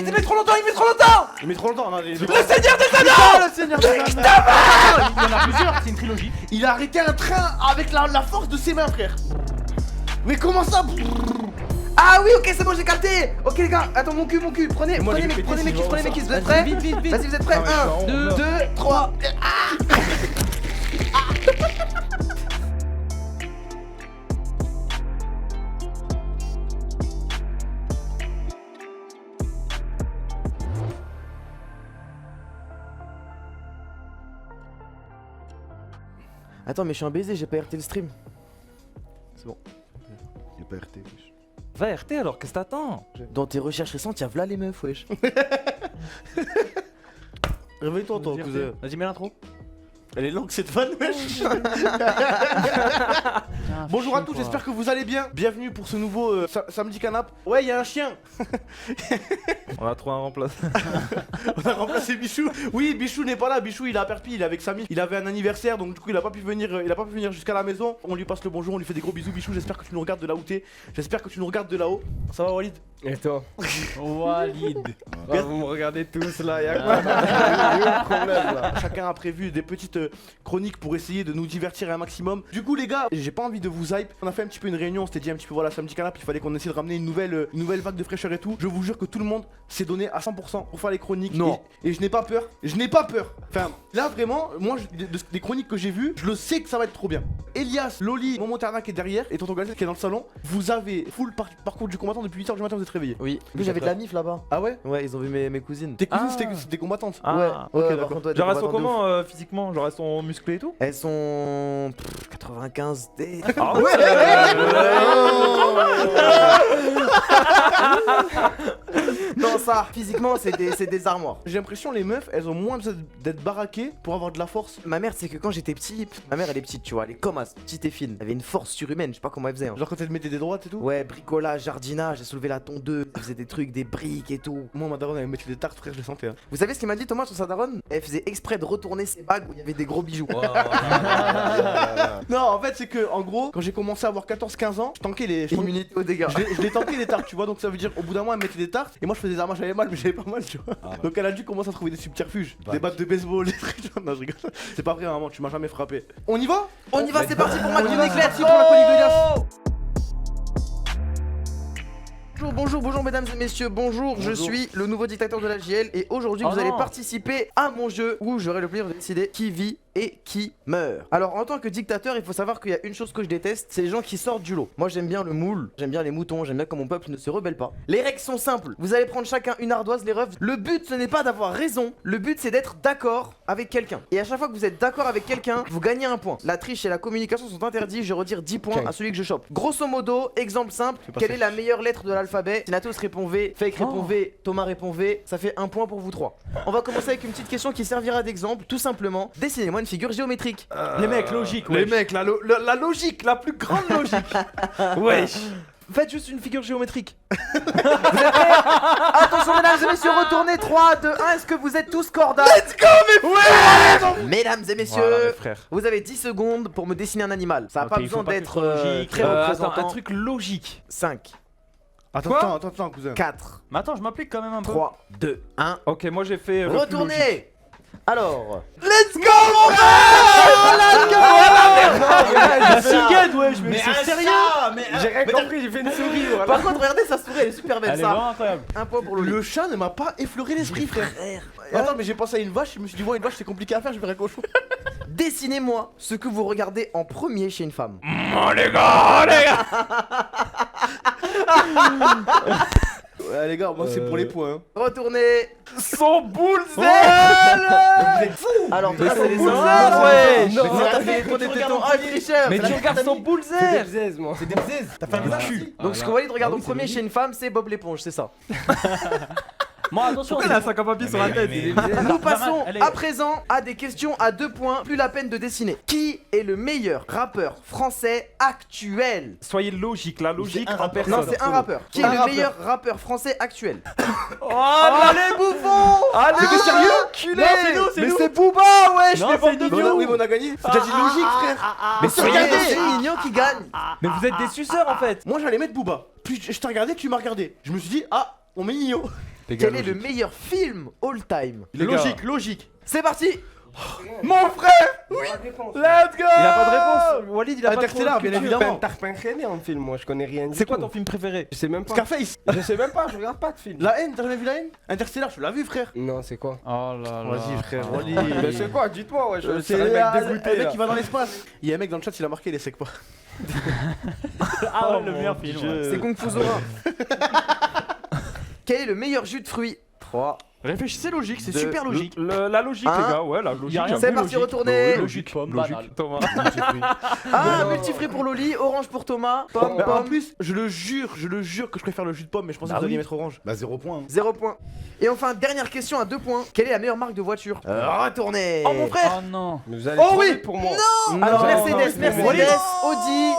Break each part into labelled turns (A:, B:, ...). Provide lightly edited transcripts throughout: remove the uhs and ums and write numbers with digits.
A: il met trop longtemps, il met trop longtemps.
B: Il met trop longtemps, non,
A: Le Seigneur des Anneaux.
B: le Seigneur des Anneaux.
C: Il y en a plusieurs, c'est une trilogie.
B: Il a arrêté un train avec la force de ses mains, frère. Mais comment ça?
A: Ah oui, ok, c'est bon, j'ai capté. Ok les gars, attends, mon cul, prenez
B: Moi,
A: mes
B: je vais péter si je vois
A: kisses, vous êtes
C: Vas-y,
A: prêts?
C: vite, vite, vite.
A: Vas-y, vous êtes prêts?
B: Ah ouais,
A: 1, 2, 3. Attends, mais je suis un baiser, j'ai pas RT le stream. C'est bon.
B: Il est pas RT, wesh.
D: Va RT alors, qu'est-ce que t'attends?
A: Dans tes recherches récentes, y'a v'là les meufs, wesh.
B: Réveille-toi, toi, cousin.
D: Vas-y, mets l'intro.
B: Elle est longue cette vanne, wesh. Bonjour à tous, j'espère que vous allez bien. Bienvenue pour ce nouveau samedi canap. Ouais, il y a un chien.
D: On a trouvé un remplaçant.
B: On a remplacé Bichou. Oui, Bichou n'est pas là. Bichou, il est à Perpi, il est avec Samy. Il avait un anniversaire, donc du coup, il a pas pu venir jusqu'à la maison. On lui passe le bonjour, on lui fait des gros bisous. Bichou, j'espère que tu nous regardes de là où t'es. J'espère que tu nous regardes de là-haut. Ça va, Walid?
E: Et toi?
D: Walid.
E: Ah, vous me regardez tous là, y'a quoi? Le problème là.
B: Chacun a prévu des petites chroniques pour essayer de nous divertir un maximum. Du coup, les gars, j'ai pas envie de vous hype. On a fait un petit peu une réunion, on s'était dit un petit peu voilà, samedi canap, il fallait qu'on essaie de ramener une nouvelle vague de fraîcheur et tout. Je vous jure que tout le monde s'est donné à 100% pour faire les chroniques.
A: Non.
B: Et je n'ai pas peur. Je n'ai pas peur. Enfin, là vraiment, moi, des chroniques que j'ai vues, je le sais que ça va être trop bien. Elias, Loli, Momo Terna qui est derrière et Tonton Galette qui est dans le salon. Vous avez full parcours du combattant depuis 8h du matin, vous êtes réveillés.
A: Oui, j'avais de la mif là-bas.
B: Ah ouais?
A: Ouais, ils ont vu mes cousines.
B: Tes cousines,
D: Ah.
B: c'était des combattantes.
D: Ah.
A: Ouais,
B: ok,
A: par
B: d'accord.
A: contre, ouais, des
D: Genre, elles sont
A: combattants de ouf.
D: comment physiquement? Genre, elles sont musclées et tout?
A: Elles sont 95 D.
D: Ah
A: Non, ça, physiquement, c'est des armoires.
B: J'ai l'impression les meufs, elles ont moins besoin d'être baraquées pour avoir de la force.
A: Ma mère, c'est que quand j'étais petit, ma mère elle est petite, tu vois, elle est comme as, petite et fine. Elle avait une force surhumaine, je sais pas comment elle faisait. Hein.
B: Genre quand elle mettait des droites et tout.
A: Ouais, bricolage, jardinage, elle soulevait la tondeuse, elle faisait des trucs, des briques et tout.
B: Moi, ma daronne, elle mettait des tartes, frère, je les sentais. Hein.
A: Vous savez ce qu'il m'a dit Thomas sur sa daronne? Elle faisait exprès de retourner ses bagues où il y avait des gros bijoux.
B: Non, en fait, c'est que, en gros, quand j'ai commencé à avoir 14-15 ans, je tankais les.
A: Immunité aux dégâts.
B: Je les tankais les tartes, tu vois, donc ça veut dire au bout d'un mois elle mettait des tartes et moi je faisais des armes, j'avais mal, mais j'avais pas mal, tu vois. Donc elle a dû commencer à trouver des subterfuges, des battes de baseball, des trucs. Non, je rigole. C'est pas vrai, maman, tu m'as jamais frappé. On y va?
A: On y va, c'est parti pour ma
B: On y va,
A: chronique
B: c'est
A: let's
B: parti pour la chronique de Elias.
A: Bonjour mesdames et messieurs, bonjour, je suis le nouveau dictateur de la JL et aujourd'hui
D: Oh
A: vous allez
D: non.
A: participer à mon jeu où j'aurai le plaisir de décider qui vit et qui meurt. Alors en tant que dictateur, il faut savoir qu'il y a une chose que je déteste, c'est les gens qui sortent du lot. Moi j'aime bien le moule, j'aime bien les moutons, j'aime bien quand mon peuple ne se rebelle pas. Les règles sont simples, vous allez prendre chacun une ardoise, les refs. Le but ce n'est pas d'avoir raison, le but c'est d'être d'accord avec quelqu'un. Et à chaque fois que vous êtes d'accord avec quelqu'un, vous gagnez un point. La triche et la communication sont interdits, je retire 10 points à celui que je chope. Grosso modo, exemple simple, quelle est la meilleure lettre de l'alphabet? Natos répond V, Fake répond V, Thomas répond V, ça fait un point pour vous trois. On va commencer avec une petite question qui servira d'exemple, tout simplement. Dessinez-moi une figure géométrique.
D: Les mecs, logique,
A: Les
D: wesh.
A: mecs, la logique, la plus grande logique.
D: Wesh.
A: Faites juste une figure géométrique. Vous êtes prêts? Attention mesdames et messieurs, retournez 3, 2, 1, est-ce que vous êtes tous corda? Let's go mes frères! Mesdames et messieurs,
D: Voilà, mes frères.
A: vous avez 10 secondes pour me dessiner un animal. Ça n'a
D: Ok,
A: pas
D: il
A: besoin
D: faut pas que
A: d'être
D: ce soit logique.
A: très
D: Attends,
A: représentant.
D: un truc logique.
A: 5,
B: Attends, cousin.
A: 4,
D: Mais attends, je m'applique quand même un peu.
A: 3, 2, 1.
D: Ok, moi j'ai fait. le plus logique.
A: Retournez! Alors, let's go mon frère!
D: Cigade, wesh, mais
C: Mais
D: c'est sérieux.
E: J'ai rien compris, j'ai fait une souris. Voilà.
A: Par contre, regardez sa souris, elle est super belle
D: Elle est
A: ça.
D: vraiment incroyable.
A: Un point pour Loli.
B: Le chat ne m'a pas effleuré l'esprit, frère. Attends, mais j'ai pensé à une vache, je me suis dit, ouais, une vache c'est compliqué à faire, je verrai un cochon.
A: Dessinez-moi ce que vous regardez en premier chez une femme.
D: Oh les gars,
B: Ouais, les gars, moi c'est pour les points. Hein.
A: Retournez.
D: Son boule
B: Vous êtes fous!
A: Alors, toi, c'est les
D: boule
A: hommes.
D: zère,
A: Ouais.
D: non,
A: Mais t'as
B: mais
A: fait
B: tu
A: trop des
B: regardes
A: tétons.
B: en
A: Ah,
B: premier.
A: tricheur.
D: Mais
A: C'est
D: tu
A: la-
D: regardes son boule
E: C'est des
D: zère.
E: bzaises, moi.
B: C'est des bzaises! T'as fait un cul!
A: Donc, ce que Walid regarde en premier chez une femme, c'est Bob l'éponge, c'est ça.
D: Moi, attention.
E: Pourquoi il a 5 papiers sur la tête?
A: Nous passons
D: elle est-
A: à présent à des questions à 2 points, plus la peine de dessiner. Qui est le meilleur rappeur français actuel?
D: Soyez logique, la logique
B: C'est un
D: en
B: rappeur.
A: Non,
D: personne.
A: c'est un rappeur. Qui est
B: Un
A: le
B: rappeur.
A: meilleur rappeur français actuel?
D: Oh
A: Allez, bouffon!
D: Allez,
A: T'es sérieux?
D: culé.
A: Non, c'est nous, c'est
E: Mais
A: nous.
E: c'est Booba, wesh,
D: Non,
E: les
D: c'est
E: bandes de
D: nous.
E: vieux.
B: Oui, mais on a gagné! T'as dit logique, frère!
D: Mais
A: Regardez,
D: soyez.
A: c'est Mignon qui gagne.
D: Mais vous êtes des suceurs en fait.
B: Moi j'allais mettre Booba. Puis je t'ai regardé, tu m'as regardé. Je me suis dit, ah, on met Nino.
A: Quel est le meilleur film all time?
B: Logique, logique.
A: C'est parti.
B: Mon frère. Let's go.
E: Il a pas de réponse. Walid, il a pas
B: Interstellar,
E: trop de
B: bien
E: culture.
B: évidemment.
F: T'as repris en film, moi je connais rien.
E: C'est quoi ton film préféré?
F: Je sais même pas.
B: Scarface.
F: Je sais même pas, je regarde pas de film.
B: La haine, t'as jamais vu la haine? Interstellar, tu l'as vu, frère?
F: Non, c'est quoi?
C: Oh là là.
B: Vas-y, frère, Wally.
F: Mais c'est quoi? Dites-moi, ouais.
B: C'est
F: un
B: le
F: mec dégoûté.
B: mec qui va dans l'espace. Il y a un mec dans le chat, il a marqué, il est sec pas.
C: Ah ouais, le meilleur film. ouais.
A: C'est Kung Fu Zora. Quel est le meilleur jus de fruits? 3.
C: Réfléchissez logique, c'est
A: De-
C: super logique.
D: La logique,
A: Hein
D: les gars, ouais, la logique.
C: rien.
D: j'avoue,
A: C'est parti,
D: logique.
A: retournez.
D: Oui, logique,
C: Pomme,
D: logique.
C: banane.
D: Thomas.
A: Ah, multifruits pour Loli, orange pour Thomas. Pomme,
B: Mais en
A: pomme.
B: plus, je le jure que je préfère le jus de pomme, mais je pensais
C: Bah
B: que vous alliez
C: oui.
B: mettre orange.
E: Bah 0 point.
A: 0 point. Et enfin, dernière question à 2 points. Quelle est la meilleure marque de voiture? Retournez.
B: Oh mon frère.
C: Oh non.
F: Vous allez
B: Oh
F: trouver
B: oui.
F: pour moi.
A: Alors
B: Non,
A: Mercedes,
B: non,
A: Mercedes, Audi.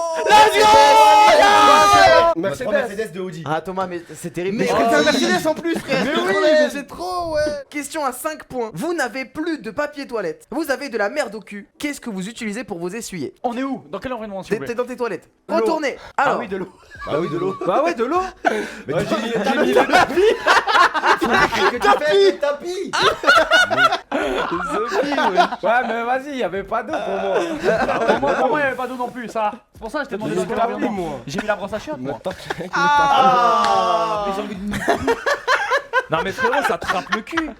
F: Mercedes.
E: Mercedes de Audi.
A: Ah Thomas, mais c'est terrible.
B: Mais
A: Oh,
B: c'est un Mercedes en plus, frère.
A: Mais
B: C'est
A: oui,
B: trop
A: mais
B: laid.
A: c'est trop, ouais. Question à 5 points. Vous n'avez plus de papier toilette. Vous avez de la merde au cul. Qu'est-ce que vous utilisez pour vous essuyer?
C: On est où? Dans quel environnement s'il vous
A: T'es
C: plaît?
A: dans tes toilettes. Retournez. Alors,
B: Ah oui, de l'eau.
E: Bah oui, de l'eau.
D: Bah ouais, de l'eau.
E: Mais j'ai mis le tapis. Que tu fais le tapis.
F: Ouais, mais vas-y, y avait pas d'eau pour moi.
C: Pour moi, il n'y avait pas d'eau non plus, ça. C'est pour ça que je t'ai demandé
F: J'ai
C: dans quel
F: le tapis,
C: environnement.
F: moi.
C: J'ai mis la brosse à chiottes, moi.
A: Ah.
E: Mais j'ai envie de.
D: Non, mais frérot, ça trappe le cul.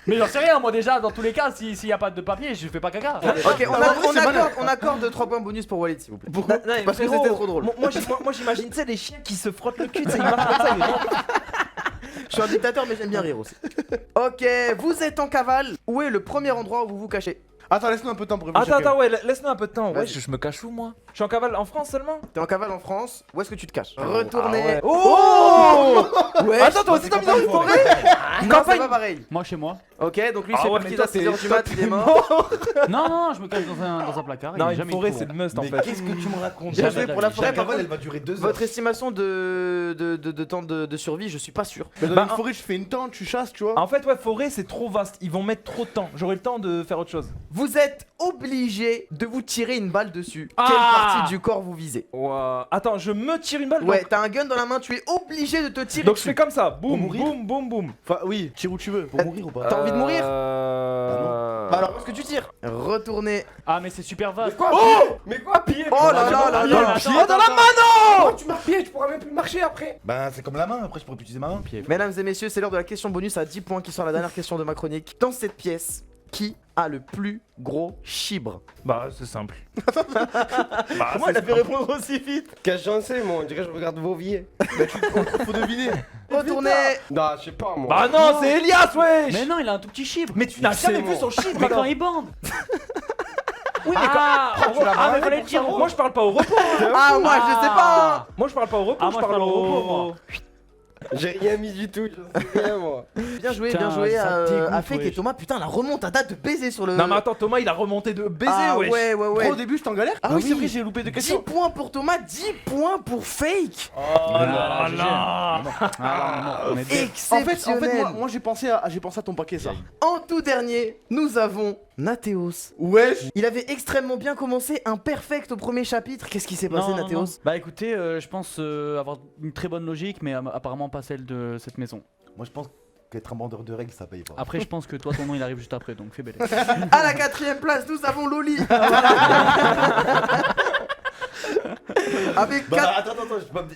C: Mais j'en sais rien, moi déjà, dans tous les cas, s'il n'y a pas de papier, je fais pas caca.
A: Ok,
B: Ah, oui, c'est malin.
A: on accorde 3 points bonus pour Walid, s'il vous plaît.
B: Pourquoi?
D: Non, mais
A: Parce que
D: frérot,
A: c'était trop drôle.
D: Moi, j'imagine, tu sais, les chiens qui se frottent le cul, tu sais, ils marchent comme ça, ils rentrent.
A: Je suis un dictateur, mais j'aime bien rire aussi. Ok, vous êtes en cavale. Où est le premier endroit où vous vous cachez?
B: Attends, laisse-nous un peu de temps pour réfléchir.
D: Attends, ouais, laisse-nous un peu de temps. Ouais,
A: Vas-y.
D: je me cache où, moi? Je suis en cavale en France seulement?
A: T'es en cavale en France. Où est-ce que tu te caches? Retournez.
D: ouais.
A: Oh. Ouais.
D: Attends, toi aussi, t'as mis dans une forêt?
A: Non, c'est pas pareil.
C: Moi, chez moi.
A: Ok, donc lui,
D: Ah
A: c'est
D: ouais,
A: parti
D: mais
A: à
D: toi,
A: 6h du
D: toi,
A: mat, il est mort.
C: Non, je me cache dans un placard.
D: Non,
C: il est
D: une
C: jamais
D: forêt,
C: trop.
D: c'est le must en
E: Mais
D: fait.
E: qu'est-ce que tu me racontes?
A: Bien
C: Jamais
A: joué pour la
C: de la
A: forêt.
E: La
A: Par
E: cavale, elle
A: contre,
E: va durer 2 heures.
A: votre estimation de temps de survie, je suis pas sûr.
B: Mais dans
D: Bah,
B: une forêt, tu fais une tente, tu chasses, tu vois.
D: En fait, ouais, forêt, c'est trop vaste. Ils vont mettre trop de temps. J'aurai le temps de faire autre chose.
A: Vous êtes obligé de vous tirer une balle dessus.
C: Ah.
A: Quelle partie du corps vous visez?
D: Ouah. Attends, je me tire une balle.
A: Ouais, t'as un gun dans la main, tu es obligé de te tirer
D: Donc je
A: dessus.
D: fais comme ça. Boum,
B: mourir
D: boum, boum, boum.
B: Enfin, oui, tire où tu veux. Pour mourir ou pas?
A: T'as envie de mourir?
D: Bah
A: Bah alors, où est-ce que tu tires? Retournez.
C: Ah, mais c'est super vaste.
F: Mais quoi, pied?
A: Oh là là là
C: Attends,
A: là.
C: attends,
A: Oh, dans la
C: attends.
A: main.
F: Oh, tu m'as pied, tu pourras même plus marcher après.
E: Ben c'est comme la main, après je pourrais plus utiliser ma main.
A: Mesdames et messieurs, c'est l'heure de la question bonus à 10 points qui sera la dernière question de ma chronique. Dans cette pièce, qui a le plus gros chibre?
D: Bah, c'est simple.
B: Comment elle a fait répondre aussi vite?
F: Qu'est-ce que j'en sais, moi? On dirait que je regarde Vauvier.
B: Faut deviner.
A: Retournez.
F: Non, je sais pas, moi.
D: Bah non, c'est Elias, wesh.
C: Mais non, il a un tout petit chibre.
D: Mais tu n'as
F: C'est
D: jamais vu
F: moi.
D: son chibre
C: Mais quand
D: alors.
C: il bande.
D: Oui, mais
C: Ah,
D: quand...
C: mais fallait le dire.
D: Moi, je parle pas au repos. hein.
A: Ah, moi, je sais pas. Hein.
D: Moi, je parle pas au repos,
C: Ah,
D: je
C: moi,
D: parle au repos, moi.
F: J'ai rien mis du tout, je sais rien, moi.
A: Bien joué,
C: Putain,
A: bien joué
C: ça dégoûte,
A: à Fake et
C: wesh.
A: Thomas. Putain, la remontada de baiser sur le.
D: Non, mais attends, Thomas, il a remonté de baiser,
A: Ah,
D: wesh.
A: ouais, ouais, ouais.
B: Trop au début, j'étais en galère. Ah
A: Bah
B: oui, c'est
A: oui.
B: vrai, j'ai loupé deux
A: 10
B: questions.
A: points pour Thomas, 10 points pour Fake.
D: Oh là
C: GG.
D: là.
C: On est dead.
A: Exceptionnel.
B: Moi j'ai pensé à ton paquet ça.
A: En tout dernier, nous avons Nathéos.
B: Wesh.
A: Il avait extrêmement bien commencé, un perfect au premier chapitre. Qu'est-ce qui s'est passé,
C: Non, non,
A: Nathéos?
C: non. Bah écoutez, je pense avoir une très bonne logique, mais apparemment pas celle de cette maison.
E: Moi je pense qu'être un bandeur de règles ça paye pas.
C: Après, je pense que toi, ton nom il arrive juste après, donc fais belle.
A: À la 4ème place, nous avons Loli. Avec,
E: Bah
A: quatre-
E: attends,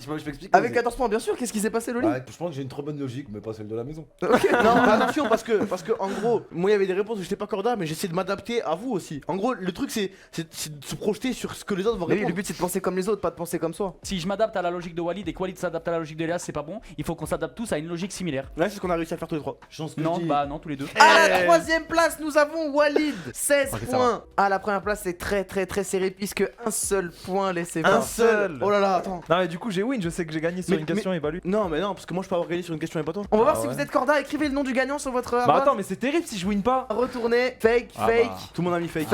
E: je m'explique.
A: avec 14 points, bien sûr. Qu'est-ce qui s'est passé, Loli?
E: Ouais, je pense que j'ai une trop bonne logique, mais pas celle de la maison.
B: Non, mais attention parce que en gros, moi il y avait des réponses où j'étais pas corda, mais j'essaie de m'adapter à vous aussi. En gros, le truc c'est de se projeter sur ce que les autres vont
A: Mais oui, le
B: répondre.
A: but c'est de penser comme les autres, pas de penser comme soi.
C: Si je m'adapte à la logique de Walid et que Walid s'adapte à la logique d'Elias, c'est pas bon. Il faut qu'on s'adapte tous à une logique similaire.
B: Ouais, c'est ce qu'on a réussi à faire tous les trois.
E: Je pense que
C: Non,
E: je dis.
C: bah non, tous les deux.
A: À la 3ème place, nous avons Walid, 16
C: Ok, ça
A: points. À la première place, c'est très très très serré puisque un seul point laissé
D: Un
A: voir.
D: seul.
B: Oh là là, attends.
D: Non, mais du coup, j'ai win, je sais que j'ai gagné sur
B: Mais-
D: une question et pas lui.
B: Non, mais non, parce que moi je peux avoir gagné sur une question et pas toi.
A: On va voir
D: Ah
A: si
D: ouais.
A: vous êtes corda. Écrivez le nom du gagnant sur votre.
D: Bah
A: ardoise.
D: attends, mais c'est terrible si je win pas.
A: Retournez, fake,
C: Ah
A: fake,
C: bah.
B: Tout le monde a mis fake.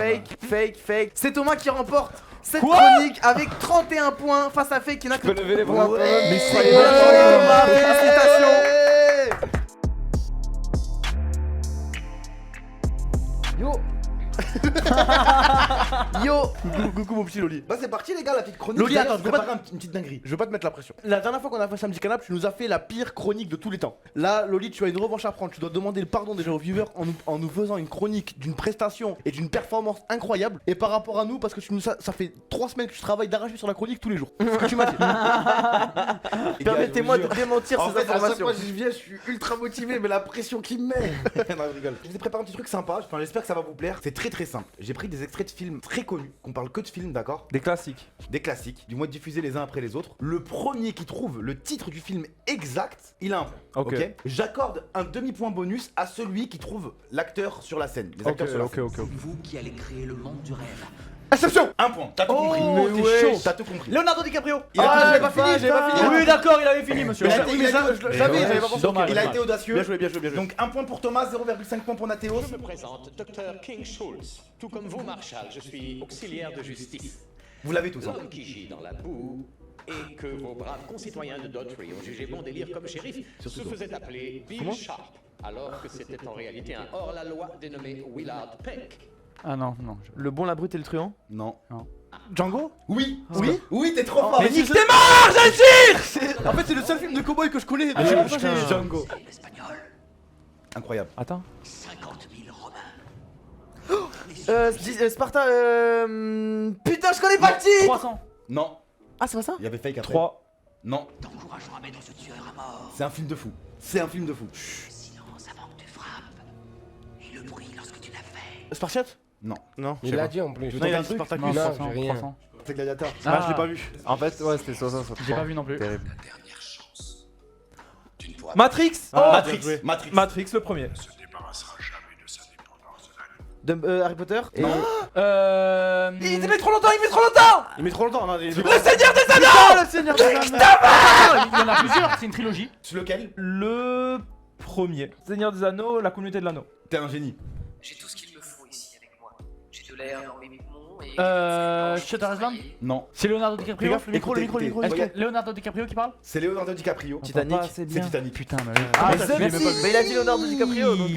A: fake. C'est Thomas qui remporte cette
D: Quoi
A: chronique avec 31 points face à Fake qui n'a que.
F: Tu peux lever les bras.
A: Mais
B: soyez
A: bien
B: bien
A: joué,
B: joué.
A: Thomas, félicitations.
E: Yo
A: Yo.
B: Coucou mon petit Loli.
E: Bah c'est parti les gars, la petite chronique.
B: Loli,
E: D'ailleurs,
B: attends,
E: je
B: je peux
E: prépare une petite dinguerie.
B: Je veux pas te mettre la pression. La dernière fois qu'on a fait Samedi Canap, tu nous as fait la pire chronique de tous les temps. Là, Loli, tu as une revanche à prendre. Tu dois demander le pardon déjà aux viewers en nous faisant une chronique d'une prestation et d'une performance incroyable. Et par rapport à nous, parce que ça fait 3 semaines que tu travailles d'arracher sur la chronique tous les jours. Ce que tu m'as dit.
A: Permettez-moi de démentir
E: En
A: ces
E: fait, à chaque
A: informations.
E: fois que je viens, je suis ultra motivé, mais la pression qui me met. Non, je rigole. Je vous ai préparé un petit truc sympa, enfin, j'espère que ça va vous plaire. C'est très très simple. J'ai pris des extraits de films très connus, qu'on parle que de films, d'accord?
D: Des classiques.
E: Des classiques, du moins diffusés les uns après les autres. Le premier qui trouve le titre du film exact, il a un point.
D: Ok.
E: Ok. J'accorde un demi-point bonus à celui qui trouve l'acteur sur la scène. Les
D: Ok,
E: acteurs sur la
D: ok,
E: scène.
D: ok.
G: Vous qui allez créer le monde du rêve.
E: Exception. Un point. T'as tout compris.
A: mais
E: T'es
A: ouais.
E: chaud. T'as tout compris.
B: Leonardo DiCaprio.
A: Ah, j'avais pas fini, j'avais pas fini.
C: Oui, d'accord, il avait fini, monsieur.
E: Mais
B: Oui, mais j'avais pas pensé.
C: Dommage.
E: Il a été audacieux.
B: Bien joué, bien joué, bien joué.
E: Donc un point pour Thomas, 0,5 points pour Nathéos.
H: Je me présente, Dr. King Schultz. Tout comme vous, Marshall, je suis auxiliaire de justice.
E: Vous l'avez tous. Hein.
H: L'homme qui gît dans la boue et que vos braves concitoyens de Daughtry ont jugé bon délire comme shérif se faisait appeler Bill Sharp, alors que c'était en réalité un hors-la-loi dénommé Willard Peck.
C: Ah non, non.
A: Le bon, la brute et le truand.
E: Non.
B: Django.
E: Oui.
B: Oui.
E: Oui, t'es trop fort.
B: Mais nique tes En fait, c'est le seul film de cowboy que je connais. C'est pour ça que j'ai Django.
G: C'est l'espagnol.
E: Incroyable.
D: Attends.
G: 50 000 Romains.
A: Sparta. Putain, je connais pas le titre.
C: 300.
E: Non.
A: Ah, c'est pas ça?
E: Il y avait fake après.
D: 3.
E: Non.
G: T'encourageras à mettre ce tueur à mort.
E: C'est un film de fou. C'est un film de fou.
G: Le silence avant que tu frappes. Et le bruit lorsque tu l'as fait.
B: Spartiate.
E: Non.
B: Non.
F: Il l'a dit en plus.
B: Non, il a dit Spartacus.
C: Non,
F: Non,
C: 300,
F: j'ai rien.
C: 300.
E: C'est Gladiator.
B: Ah, je l'ai pas vu.
D: En fait, ouais, c'était ça.
C: J'ai pas vu non plus.
D: Terrible.
G: La dernière chance. Tu ne pourras
D: Matrix.
E: Matrix.
B: bien joué.
E: Matrix.
D: Matrix, le premier.
A: Harry Potter. Et...
D: Il met trop longtemps, il met trop longtemps.
B: Il met trop longtemps. Non,
D: Le Seigneur des Anneaux.
A: le Seigneur des Anneaux.
C: Il y en a plusieurs, c'est une trilogie.
E: Sur lequel?
D: Le premier. Seigneur des Anneaux, la communauté de l'anneau.
E: T'es un génie.
G: J'ai tout ce qu'il me faut ici avec moi. J'ai de l'air dans mes poumons et...
C: Shutter Island.
E: Non.
C: C'est Leonardo DiCaprio.
B: Fais gaffe, le micro, le micro, le micro.
C: Est-ce que Leonardo DiCaprio qui parle?
E: C'est Leonardo DiCaprio.
A: Titanic.
E: C'est Titanic.
C: Putain, mais.
A: Ah,
C: mais
A: mais
C: je l'ai même pas vu.
A: mais il a dit Leonardo DiCaprio donc.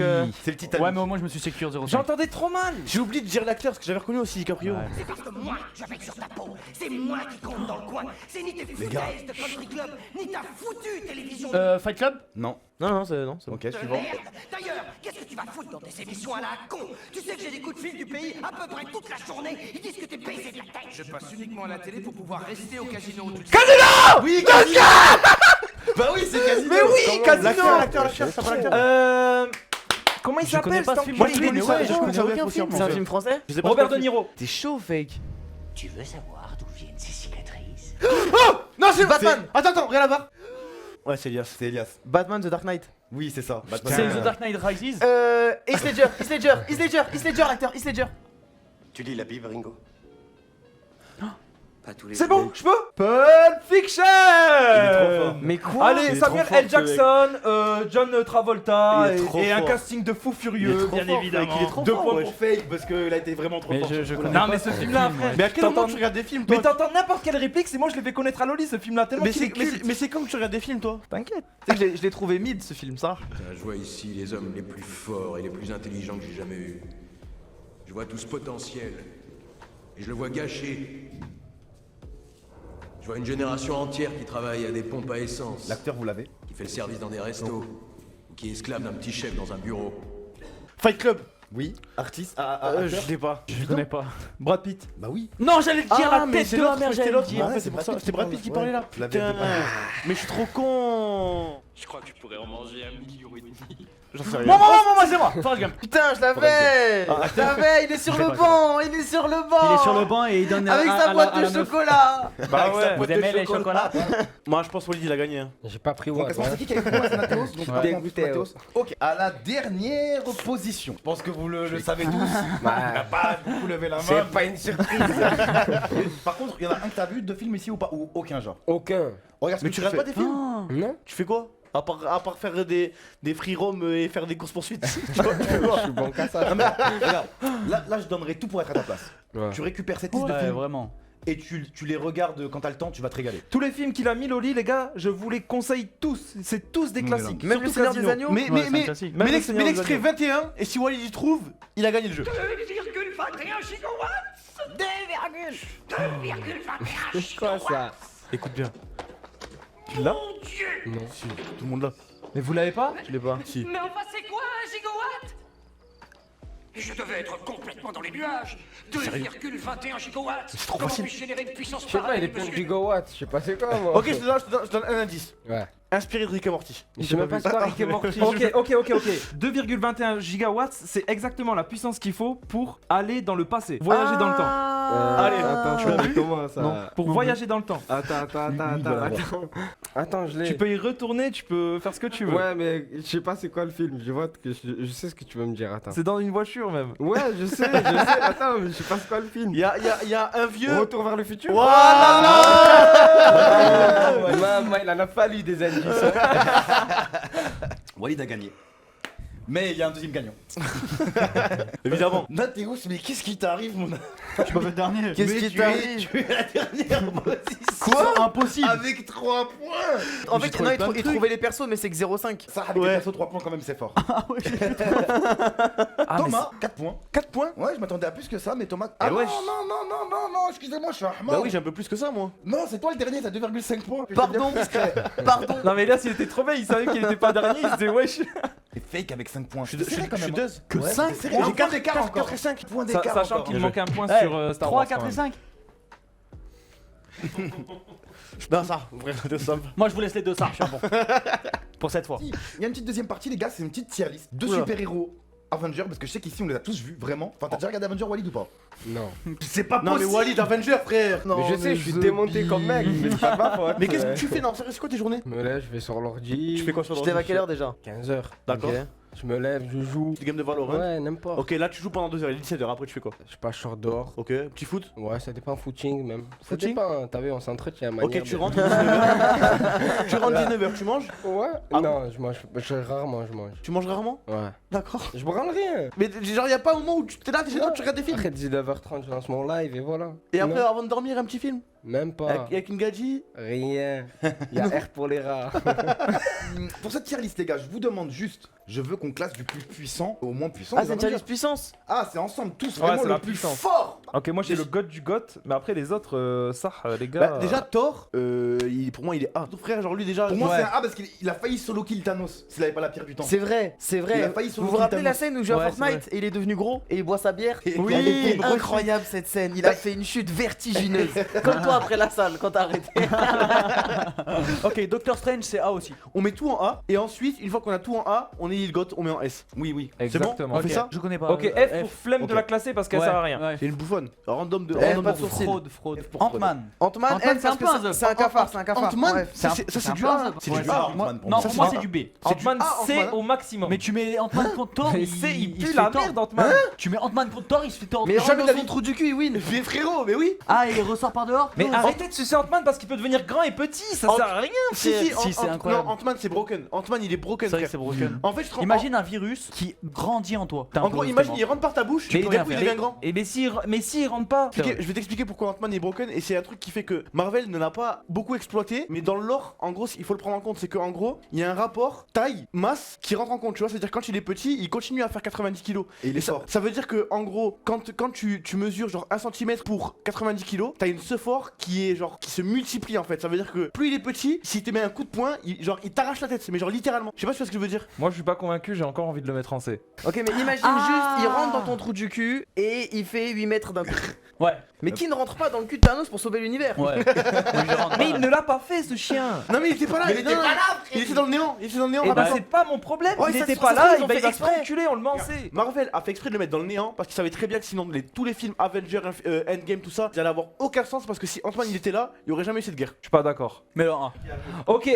E: C'est le Titanic.
C: Ouais, mais au moins je me suis sécure 0,5.
D: J'entendais trop mal.
B: J'ai oublié de dire l'acteur parce que j'avais reconnu aussi DiCaprio.
C: Ouais.
G: C'est parce que moi, j'appelle sur ta peau. C'est moi qui compte dans le coin. C'est ni tes foutaises de country club, ni ta foutue télévision.
C: Fight Club.
E: Non.
A: Non, c'est bon.
E: Ok,
G: de
E: suivant.
G: merde. D'ailleurs, qu'est-ce que tu vas foutre dans tes émissions à la con? Tu sais que j'ai des coups de fil du pays à peu près toute la journée. Ils disent que t'es baisé de la tête.
I: Je passe uniquement à la télé pour pouvoir rester au casino.
E: Oui, Casino. Bah oui, c'est Casino.
D: Mais oui, Casino.
B: L'acteur, ça va l'acteur.
D: Comment il
C: Je connais
D: s'appelle
C: pas
D: cet
C: ce film.
B: Moi,
D: enculé?
B: je connais
A: Mais
B: ça,
A: ouais,
B: je connais
A: aucun
B: ça aussi,
A: film.
B: en
A: C'est un
B: fait.
A: film français?
B: Je sais pas
D: Robert
B: ce que
D: De Niro.
A: T'es chaud, fake.
G: Tu veux savoir d'où viennent ces cicatrices?
B: Non, c'est
A: Batman.
B: Attends, rien à voir. Ouais, c'est Elias.
E: C'est Elias.
A: Batman The Dark Knight.
E: Oui, c'est ça.
C: C'est
E: Batman.
C: The Dark Knight Rises.
A: Heath Ledger, l'acteur, Heath Ledger.
I: Tu lis la Bible, Ringo?
G: Pas tous les
D: C'est bon, je peux? Pulp Fiction.
E: trop fort.
A: Mais quoi?
D: Allez,
B: Il est
D: Samuel
B: trop fort,
D: L. Jackson, John Travolta
E: Il est
D: et,
E: trop
D: et un
E: fort.
D: casting de fou
E: Il est
D: furieux,
E: trop
D: bien
E: fort,
D: évidemment.
E: Fake, il est trop
B: 2
E: fort
B: points
E: pour
B: pour
E: Fake parce qu'il a été vraiment trop
C: Mais
E: fort.
C: je
E: sur ce
C: connais
E: coup-là.
D: Non mais ce film-là, frère.
B: Mais à quel moment
D: T'entends-
B: tu regardes des films,
D: Mais
B: toi?
D: t'entends n'importe quelle réplique, c'est moi je l'ai fait connaître à Loli ce film-là tellement
B: Mais
D: qu'il est culte.
B: c'est comme que tu regardes des films, toi.
D: T'inquiète.
A: Tu sais que je l'ai trouvé mid ce film, ça.
I: Je vois ici les hommes les plus forts et les plus intelligents que j'ai jamais eus. Je vois tout ce potentiel. Et je le vois gâché. Je vois une génération entière qui travaille à des pompes à essence,
E: L'acteur, vous l'avez?
I: qui fait le service dans des restos, ou qui est esclave d'un petit chef dans un bureau.
B: Fight Club.
E: Oui. Artiste.
B: Je l'ai pas.
C: Je connais pas.
D: Brad Pitt.
E: Bah oui.
C: Non, j'allais le dire, la
B: mais
C: tête
B: c'est
C: de ma
B: l'autre,
C: mère,
B: c'était
C: j'allais le
B: l'autre.
C: dire.
B: En fait, c'est pour ça. C'était Brad Pitt qui parlait là.
E: Je l'avais
B: Putain.
E: dit.
B: Mais je suis trop con.
H: Je crois que je pourrais en manger 1,5 million.
B: J'en sais rien.
C: Moi, c'est moi. Forrest Gump.
A: Putain, je l'avais. Je l'avais, il est sur le banc, il est sur le banc.
C: Il est sur le banc et il donne
A: Avec
C: un-
A: sa
C: à
A: boîte
C: la
A: de
C: meuf.
A: chocolat.
B: Bah ouais.
C: Vous aimez les chocolats?
B: Moi, je pense Walid il a gagné. Hein.
F: J'ai pas pris
E: Donc,
F: Watt.
E: c'est qui qui a eu c'est Mathéos. Donc,
C: Ouais.
E: un point
A: Dégoûté,
E: pour Mathéos. Ok, à la dernière position. Je pense que vous le savez tous. Il n'a pas beaucoup levé la main.
F: C'est pas une surprise.
E: Par contre, il y en a un que t'as vu, 2 films ici ou pas? Ou aucun genre?
F: Aucun.
E: Regarde ce
B: Mais
E: que
B: tu
E: fais.
B: regardes pas des films?
F: Non?
B: Tu fais quoi à part faire des free roam et faire des courses poursuites.
F: Je suis bon qu'à ça.
E: Non, mais regarde, là je donnerais tout pour être à ta place.
F: Ouais.
E: Tu récupères cette liste de
C: Ouais,
E: films
C: vraiment.
E: et tu les regardes quand t'as le temps, tu vas te régaler.
D: Tous les films qu'il a mis Loli, les gars, je vous les conseille tous. C'est tous des classiques.
A: Même le
D: Surtout
A: Seigneur des
D: Casino.
A: Agneaux.
B: Mais,
C: Ouais, c'est un classique.
D: Même le
B: mais
D: Seigneur des
B: l'extrait
D: Agneaux.
B: 21, et si Walid y trouve, il a gagné le jeu.
G: 2,21
F: C'est quoi ça?
B: Écoute bien. Tu l'as?
F: Non.
B: Si, tout le monde l'a.
D: Mais vous l'avez pas?
A: Je l'ai pas.
B: Si.
G: Mais enfin, c'est quoi un gigawatt? Je devais être complètement dans les nuages. 2,21 gigawatts.
B: C'est trop
G: Comment
B: facile.
G: puis-je générer une puissance
F: Je sais pas, il
G: pareille,
F: est plein de
G: monsieur?
F: gigawatts, je sais pas c'est quoi moi.
B: Ok, je te donne un indice.
F: Ouais.
B: Inspiré de Rick et Morty.
F: Je sais même pas c'est quoi Rick et Morty.
D: Ok. 2,21 gigawatts, c'est exactement la puissance qu'il faut pour aller dans le passé, voyager dans le temps.
B: Allez,
F: Attends,
B: tu l'as vu?
F: comment ça?
D: Non, pour voyager dans le temps.
F: Attends. Attends, je l'ai.
D: Tu peux y retourner, tu peux faire ce que tu veux.
F: Ouais, mais je sais pas c'est quoi le film. Je vois que je sais ce que tu veux me dire. Attends.
D: C'est dans une voiture même.
F: Ouais, je sais. Attends, mais je sais pas c'est quoi le film.
B: Il y a un vieux.
F: Retour vers le futur.
B: Voilà.
F: Maman, il en a fallu des indices.
E: Walid a gagné. Mais il y a un deuxième gagnant.
B: Évidemment.
E: Nathéus, mais qu'est-ce qui t'arrive, mon
C: Tu m'as fait le dernier.
A: Qu'est-ce
E: Mais
A: qui
E: tu es
A: t'arrive?
E: la dernière, moi aussi.
A: Quoi?
C: Impossible.
E: Avec 3 points.
A: En
B: J'ai
A: fait,
B: trouvé
A: non,
B: plein de
A: il
B: trucs.
A: trouvait les persos, mais c'est que 0,5.
E: Ça, avec
B: Ouais.
E: les persos, 3 points quand même, c'est fort.
C: Ah ouais,
E: Thomas, 4 points.
B: 4 points.
E: Ouais, je m'attendais à plus que ça, mais Thomas. Ah non,
B: wesh.
E: non, excusez-moi, je suis un
B: Bah oui, j'ai un peu plus que ça, moi.
E: Non, c'est toi le dernier, t'as 2,5 points.
A: Pardon. Pardon.
D: Non mais là s'il était trop bien, il savait qu'il était pas dernier, il se disait wesh.
E: T'es fake avec 5 points.
B: Je suis deux.
E: Que 5 J'ai 4 d'écart encore.
B: 4 et 5.
E: Points d'écart.
D: Sachant
E: encore.
D: qu'il manque un point
C: Ouais,
D: sur Star
C: 3,
D: Wars.
C: 4
D: quand
C: et
D: même.
C: 5.
B: Non, ça, vrai, de somme.
C: Moi, je vous laisse les deux, ça, je suis bon. Pour cette fois.
E: Il y a une petite deuxième partie, les gars, c'est une petite tier list de
B: Oula.
E: super-héros Avengers, parce que je sais qu'ici on les a tous vus, vraiment. Enfin, t'as déjà regardé Avengers Walid ou pas?
F: Non.
E: C'est pas
B: Non, mais
E: possible.
B: Walid, Avenger, frère.
A: Non,
F: Mais je sais, je suis démonté comme mec, mais c'est pas ma faute.
B: Mais qu'est-ce que tu fais? Non, sérieux, c'est quoi tes journées?
F: Je me lève, je vais sur l'ordi.
B: Tu fais quoi sur
A: Tu te
B: l'ordi?
A: lèves à quelle heure déjà?
F: 15h.
B: D'accord.
A: Ok.
F: Je me lève, je joue.
B: Petite game de Valorant.
F: Ouais, n'importe.
B: Ok, là tu joues pendant 2 heures, il est 17h, après tu fais quoi?
F: Je passe short dehors.
B: Ok, petit foot.
F: Ouais, ça dépend footing même. Ça
B: Footing
F: dépend, t'as vu, on s'entretient.
B: Ok, tu rentres 19h. Tu rentres 19h, tu manges?
F: Ouais.
B: Ah
F: Non, je mange. Rarement je mange.
B: Tu manges rarement?
F: Ouais.
B: D'accord.
F: Je branle rien.
B: Mais genre, y'a pas un moment où tu t'es là, t'es chez toi, tu regardes des films?
F: Après 19h30, je lance mon live et voilà.
B: Et après,
F: Non,
B: avant de dormir, un petit film?
F: même pas.
B: Avec une gadji?
F: Rien. Y'a R pour les rats.
E: Pour cette tier list, les gars, je vous demande juste, je veux qu'on classe du plus puissant au moins puissant.
A: Ah,
E: des
A: c'est une
E: Avengers.
A: challenge puissance.
E: Ah, c'est ensemble, tous,
D: Ouais,
E: vraiment
D: c'est
E: le
D: la
E: plus
D: puissance.
E: fort.
D: Ok, moi j'ai le god du got, mais après les autres, ça, les gars.
B: Bah, déjà, Thor, pour moi, il est A. Ton frère, genre lui, déjà.
E: Pour moi,
A: Ouais.
E: c'est un A parce qu'il a failli solo kill Thanos s'il avait pas la pierre du temps.
A: C'est vrai, c'est
E: Il
A: vrai.
E: a failli solo
A: Vous vous
E: kill
A: rappelez la
E: Thanos.
A: scène où il joue à
C: Ouais, c'est
A: Fortnite et il est devenu gros et il boit sa bière?
E: Et-
A: Oui,
E: il a été gros.
A: incroyable cette scène. Il a fait une chute vertigineuse. Comme toi après la salle quand t'as arrêté.
C: Ok, Doctor Strange, c'est A aussi.
B: On met tout en A, et ensuite, une fois qu'on a tout en A, on est Ilgot, on met en S.
E: Oui, oui.
B: C'est bon?
D: Exactement.
B: On fait ça?
C: Je connais pas.
D: Ok, F pour flemme
B: Ok.
D: de la classer parce qu'elle
C: Ouais,
D: sert à rien.
C: ouais.
B: C'est une bouffonne. Random de.
A: Eh,
B: random
A: pas de
B: de-
A: sourcil.
C: Fraude.
E: F pour
C: Ant-Man.
A: Ant-Man,
C: Ant-Man,
A: elle,
C: c'est un
A: parce
C: peu
A: que
C: un
A: c'est un cafard, c'est un cafard.
B: Ant-Man
A: Bref.
B: Ça, c'est du
C: peu
B: A.
C: un-
B: C'est
C: ouais,
B: du
C: ça,
B: A.
E: Ant-Man
C: moi-
E: pour
C: Non,
E: moi.
C: pour
E: Ça,
C: moi
E: c'est
C: c'est du B.
D: Ant-Man,
B: Ah,
D: c'est
B: Ant-Man.
D: au maximum.
C: Mais tu mets Ant-Man contre Thor,
D: Mais c'est, il
C: se
D: pue
C: fait
D: la
C: tort.
D: merde, Ant-Man.
C: Tu mets Ant-Man contre Thor, il se fait tort.
A: Mais
B: Jamais
A: rentre
B: de
A: dans
B: la
A: son
B: vie.
A: trou du cul, il win.
B: Mais frérot, mais oui.
C: Ah, et il ressort par dehors.
D: Mais
C: Non,
D: arrêtez de sucer Ant-Man parce qu'il peut devenir grand et petit, ça
B: Ant-
D: sert à rien.
B: Si, si,
C: Si, c'est incroyable.
B: Non, Ant-Man, c'est broken. Ant-Man, il est broken,
C: C'est vrai que
B: frère.
C: c'est broken.
B: En fait, je te rends.
C: Imagine un virus qui grandit en toi.
B: En gros, imagine, il rentre par ta bouche,
C: Tu
B: et
C: peux
B: d'un
C: rien
B: coup, il
C: faire.
B: devient grand.
D: Et mais s'il rentre pas.
B: Je vais t'expliquer pourquoi Ant-Man est broken, et c'est un truc qui fait que Marvel ne l'a pas beaucoup exploité, mais dans le lore, en gros, il faut le prendre en compte, c'est qu'en gros, il y a un rapport taille-masse qui rentre en compte, tu vois, c'est-à-dire quand il est petit, il continue à faire 90 kilos.
E: Et il est
B: ça,
E: fort.
B: ça veut dire que, en gros, quand tu mesures genre 1 cm pour 90 kilos, t'as une sephore qui est genre, qui se multiplie en fait. Ça veut dire que plus il est petit, s'il te met un coup de poing, il t'arrache la tête, mais genre littéralement. Je sais pas si tu vois ce que je veux dire.
D: Moi, je suis pas convaincu, j'ai encore envie de le mettre en C.
A: Ok, mais imagine
C: Ah.
A: juste, il rentre dans ton trou du cul et il fait 8 mètres d'un coup.
C: Ouais.
A: Mais qui ne rentre pas dans le cul de Thanos pour sauver l'univers?
C: Ouais.
D: Mais il ne l'a pas fait, ce chien.
B: Non, mais il était pas là,
E: Mais il était
B: non,
E: pas
B: non,
E: là,
B: il était dans le néant, il était dans le néant.
D: Et bah,
B: rapidement.
D: c'est pas mon problème.
A: Ouais,
D: Il
A: ça
D: était
A: se
D: pas
A: trouve,
D: là,
A: ils ont
D: il va
A: fait
D: se
A: exprès.
D: enculer, on le met en C.
B: Marvel a fait exprès de le mettre dans le néant parce qu'il savait très bien que sinon tous les films Avengers, Endgame, tout ça, ils allaient avoir aucun sens parce que si Ant-Man il était là, il y aurait jamais eu cette guerre.
D: Je suis pas d'accord.
C: Mais alors,
D: Ok,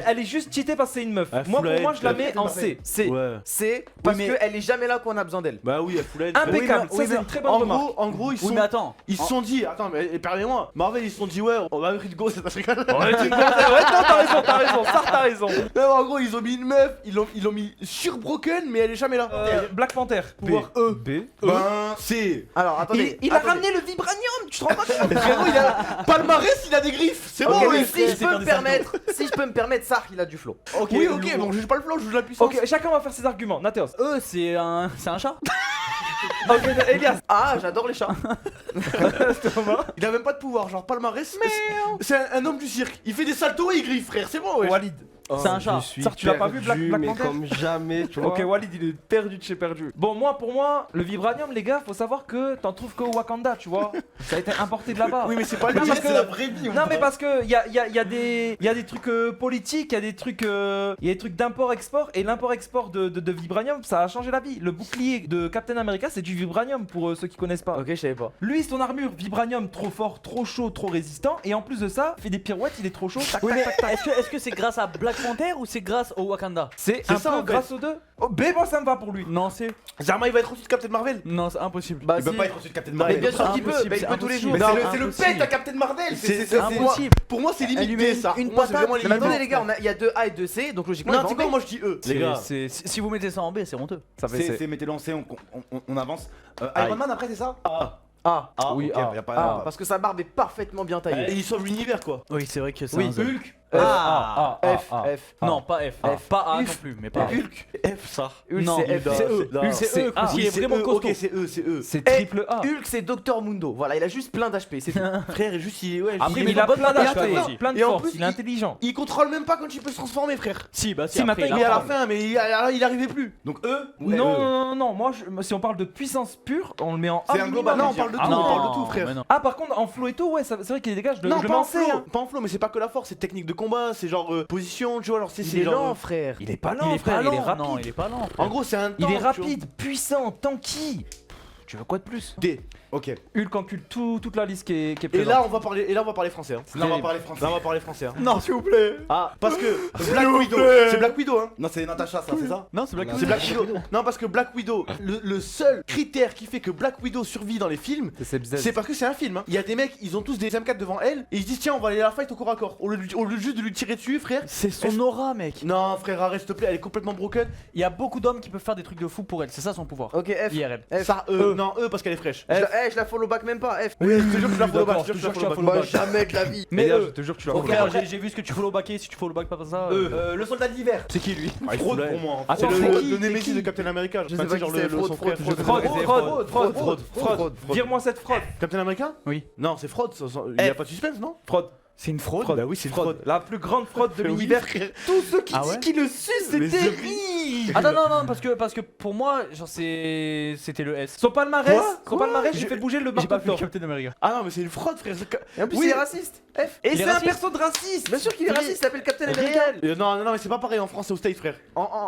D: elle est juste cheatée parce que c'est une meuf.
B: Ah,
D: Moi,
B: full
D: pour moi,
B: head,
D: je la
B: full
D: mets en C.
A: C'est
B: Ouais.
A: c'est parce
C: mais-
A: qu'elle est jamais là quand on a besoin d'elle.
B: Bah oui, elle fout la
D: Impeccable,
C: oui,
D: ça c'est
C: mais
D: une très bonne remarque.
B: En gros, ils
C: oui,
B: sont.
C: mais attends.
B: Ils se sont dit, attends, mais pardonnez-moi, Marvel ils se sont dit, ouais, on va mettre Go, c'est pas rigole.
D: Ouais, non, t'as raison, ça t'as raison.
B: Non, en gros, ils ont mis une meuf, ils l'ont mis sur Broken, mais elle est jamais là.
D: Black Panther,
B: Pouvoir
D: B. B.
B: Ben, c'est.
A: Alors attendez.
D: Il a
A: attendez.
D: ramené le vibranium, tu te rends pas compte?
B: Frérot, il a. Palmarès, il a des griffes, c'est
A: Ok,
B: bon,
A: mais
B: oui.
A: si je peux me permettre, Sark il a du flow.
B: Oui, ok, bon, je juge pas le flow, je juge la puissance.
D: Ok, chacun va faire ses arguments. Nathéos.
C: Eux, c'est un chat.
B: Ok, Elias.
A: Ah, j'adore les chats.
B: Il a même pas de pouvoir, genre palmarès. C'est un homme du cirque. Il fait des saltos et il griffe, frère. C'est bon, ouais.
D: Walid.
C: C'est un chat.
F: suis
D: Ça, tu l'as pas vu, Black
F: mais
D: Panther
F: comme jamais, tu vois.
D: Ok, Walid, il est perdu de chez perdu. Bon, pour moi, le vibranium, les gars, faut savoir que t'en trouves qu'au Wakanda, tu vois. Ça a été importé de là-bas.
B: Oui, mais c'est pas
D: Non,
B: lui.
D: parce
E: C'est
D: que-
E: la vraie vie.
D: Non, mais parce que y a des trucs politiques, il y a des trucs d'import-export, et l'import-export de vibranium, ça a changé la vie. Le bouclier de Captain America, c'est du vibranium pour ceux qui connaissent pas.
A: Ok, je savais pas.
D: Lui, son armure, vibranium, trop fort, trop chaud, trop résistant, et en plus de ça, fait des pirouettes, il est trop chaud. Tac,
C: Oui,
D: tac,
C: mais
D: tac, tac.
C: est-ce que c'est grâce à Black Panther ou c'est grâce au Wakanda?
D: C'est
B: C'est
D: un
B: ça,
D: peu
B: en fait.
D: grâce aux deux. Oh, mais bon, ça me va pour lui.
C: Non, c'est.
B: Zarma, il va être au-dessus de Captain Marvel.
C: Non, c'est impossible.
A: Bah,
E: Il peut
A: si.
E: pas être au-dessus de Captain
A: Mais
E: Marvel.
A: bien sûr qu'il peut,
C: impossible,
A: mais il
C: c'est
A: peut tous les
C: impossible.
A: jours.
E: Mais
B: Non,
E: c'est le
C: impossible.
E: pet à Captain Marvel.
B: C'est
C: impossible.
B: Pour moi, c'est
A: Elle lui
B: limité
A: met
B: ça.
A: une
B: Pour moi, c'est
A: patate.
B: vraiment
A: Mais
B: limité.
A: attendez les gars, il y a 2 A et 2 C, donc logiquement
B: Non,
A: il va
B: tu
A: en
B: vois,
A: B.
B: moi je dis E. Les gars.
C: Si vous mettez ça en B, c'est honteux.
D: Ça fait
E: C'est mettez lancé, on avance.
B: Aïe.
E: Iron Man après, c'est ça
A: A.
E: Ah,
D: Oui,
E: ok,
D: ah.
E: y a pas.
A: Ah, parce que sa barbe est parfaitement bien
B: Et
A: taillée.
B: il sauve l'univers quoi.
C: Oui, c'est vrai que c'est
A: Oui,
C: un Z.
E: Hulk.
A: F, F.
C: Non, pas F. Pas A non
A: Uf.
C: plus, mais pas F.
B: Hulk. F ça.
A: Hulk
C: Non,
A: c'est F.
C: c'est E.
B: Non.
C: Hulk, c'est E.
D: Ah,
C: Il est vraiment costaud.
B: Ok, c'est E, c'est E.
D: C'est triple A.
A: Hulk c'est Dr Mundo. Voilà, il a juste plein d'HP, c'est tout.
B: Frère, et juste il. Ouais,
D: Après,
B: il-
D: il a plein
B: Et
D: d'HP,
B: attends,
D: plein de
B: et en
D: force,
B: plus,
D: il est intelligent.
B: Il contrôle même pas quand il peut se transformer, frère.
C: Si, bah
D: Si, maintenant,
B: Mais à la fin, mais il arrivait plus.
E: Donc E ou
D: Non,
E: LE?
D: non, non, moi, si on parle de puissance pure, on le met en A.
E: C'est un
D: minimum.
E: global,
B: Non,
E: je
B: on
E: veux
B: parle de
E: dire.
B: tout,
C: Ah
B: on
C: non,
B: parle de tout, frère.
C: mais non.
D: Ah, par contre, en flow et tout, ouais, c'est vrai qu'il dégage.
B: Non,
D: je
B: pas
D: m'en
B: en
D: sais.
B: flow, pas en flow, mais c'est pas que la force, c'est technique de combat, c'est genre position, tu vois, alors c'est
A: Il est
B: genre.
A: lent, frère.
D: Il est pas
C: Il
D: lent,
C: est
D: frère,
C: pas
D: il est
C: lent.
D: rapide.
C: Non, il est pas lent.
B: En gros, c'est un
D: Il
B: tank,
D: est
B: tu vois.
D: rapide, puissant, tanky. Tu veux quoi de plus?
B: D.
E: Ok.
D: Hulk encule toute la liste qui est
B: Et
D: présente.
B: là, on va parler français. Hein.
E: Là, on va parler français.
B: Là, on va parler français. Hein.
C: Non, s'il vous plaît.
B: Ah, parce que Black Widow, c'est Black Widow, hein.
E: Non, c'est Natasha, ça, c'est ça
C: Non, c'est Black
B: C'est Black Widow. Non, parce que Black Widow, le seul critère qui fait que Black Widow survit dans les films, c'est parce que c'est un film. Hein. Il y a des mecs, ils ont tous des M4 devant elle et ils se disent tiens, on va aller la fight au corps à corps. Au lieu juste de lui tirer dessus, frère.
C: C'est son aura, mec.
B: Non, frère, arrête, s'il te plaît, elle est complètement broken.
C: Il y a beaucoup d'hommes qui peuvent faire des trucs de fou pour elle. C'est ça son pouvoir.
A: Ok, F.
C: IRL.
A: F.
B: Ça, non, parce qu'elle est fraîche.
A: Je la follow back même pas, F.
B: Oui, je te jure que je la follow back,
D: d'accord,
B: je te jure que je la follow
A: Moi
B: back.
A: jamais de la vie.
D: Mais
B: Et
D: je te jure que tu l'as
C: Ok,
D: follow.
C: alors j'ai vu ce que tu follow backé. Si tu follow back pas ça.
E: Le soldat d'hiver.
C: C'est qui lui?
E: Fraude pour moi.
B: Ah, c'est
D: Attends,
B: le
D: c'est qui,
B: le
D: c'est
B: Némésis
D: qui
B: de Captain America.
A: Je sais pas qui c'est,
B: son frère.
D: Fraude. Vire-moi cette fraude.
B: Captain America
C: Oui.
B: Non, c'est fraude. Il y a pas de suspense, non
D: Fraude.
C: C'est une fraude.
B: Bah oui, c'est une fraude.
D: La plus grande fraude de
B: Oui,
D: l'univers.
B: frère.
D: Tous ceux qui
C: Ah
D: disent
C: ouais
D: qu'ils le sucent, c'est
B: Mais
D: terrible.
C: Attends, non, parce que pour moi, genre c'était le S.
D: Son palmarès,
B: Quoi
D: j'ai fait bouger le
C: J'ai pas
D: marteau
C: vu Captain America.
B: Ah non, mais c'est une fraude, frère.
A: Et en plus,
B: Oui.
A: il est raciste. F.
D: Et
C: Il est
D: c'est un
C: raciste.
D: perso de raciste.
A: Bien sûr qu'il est raciste, il s'appelle Captain America.
B: Non, mais c'est pas pareil en France et au State, frère.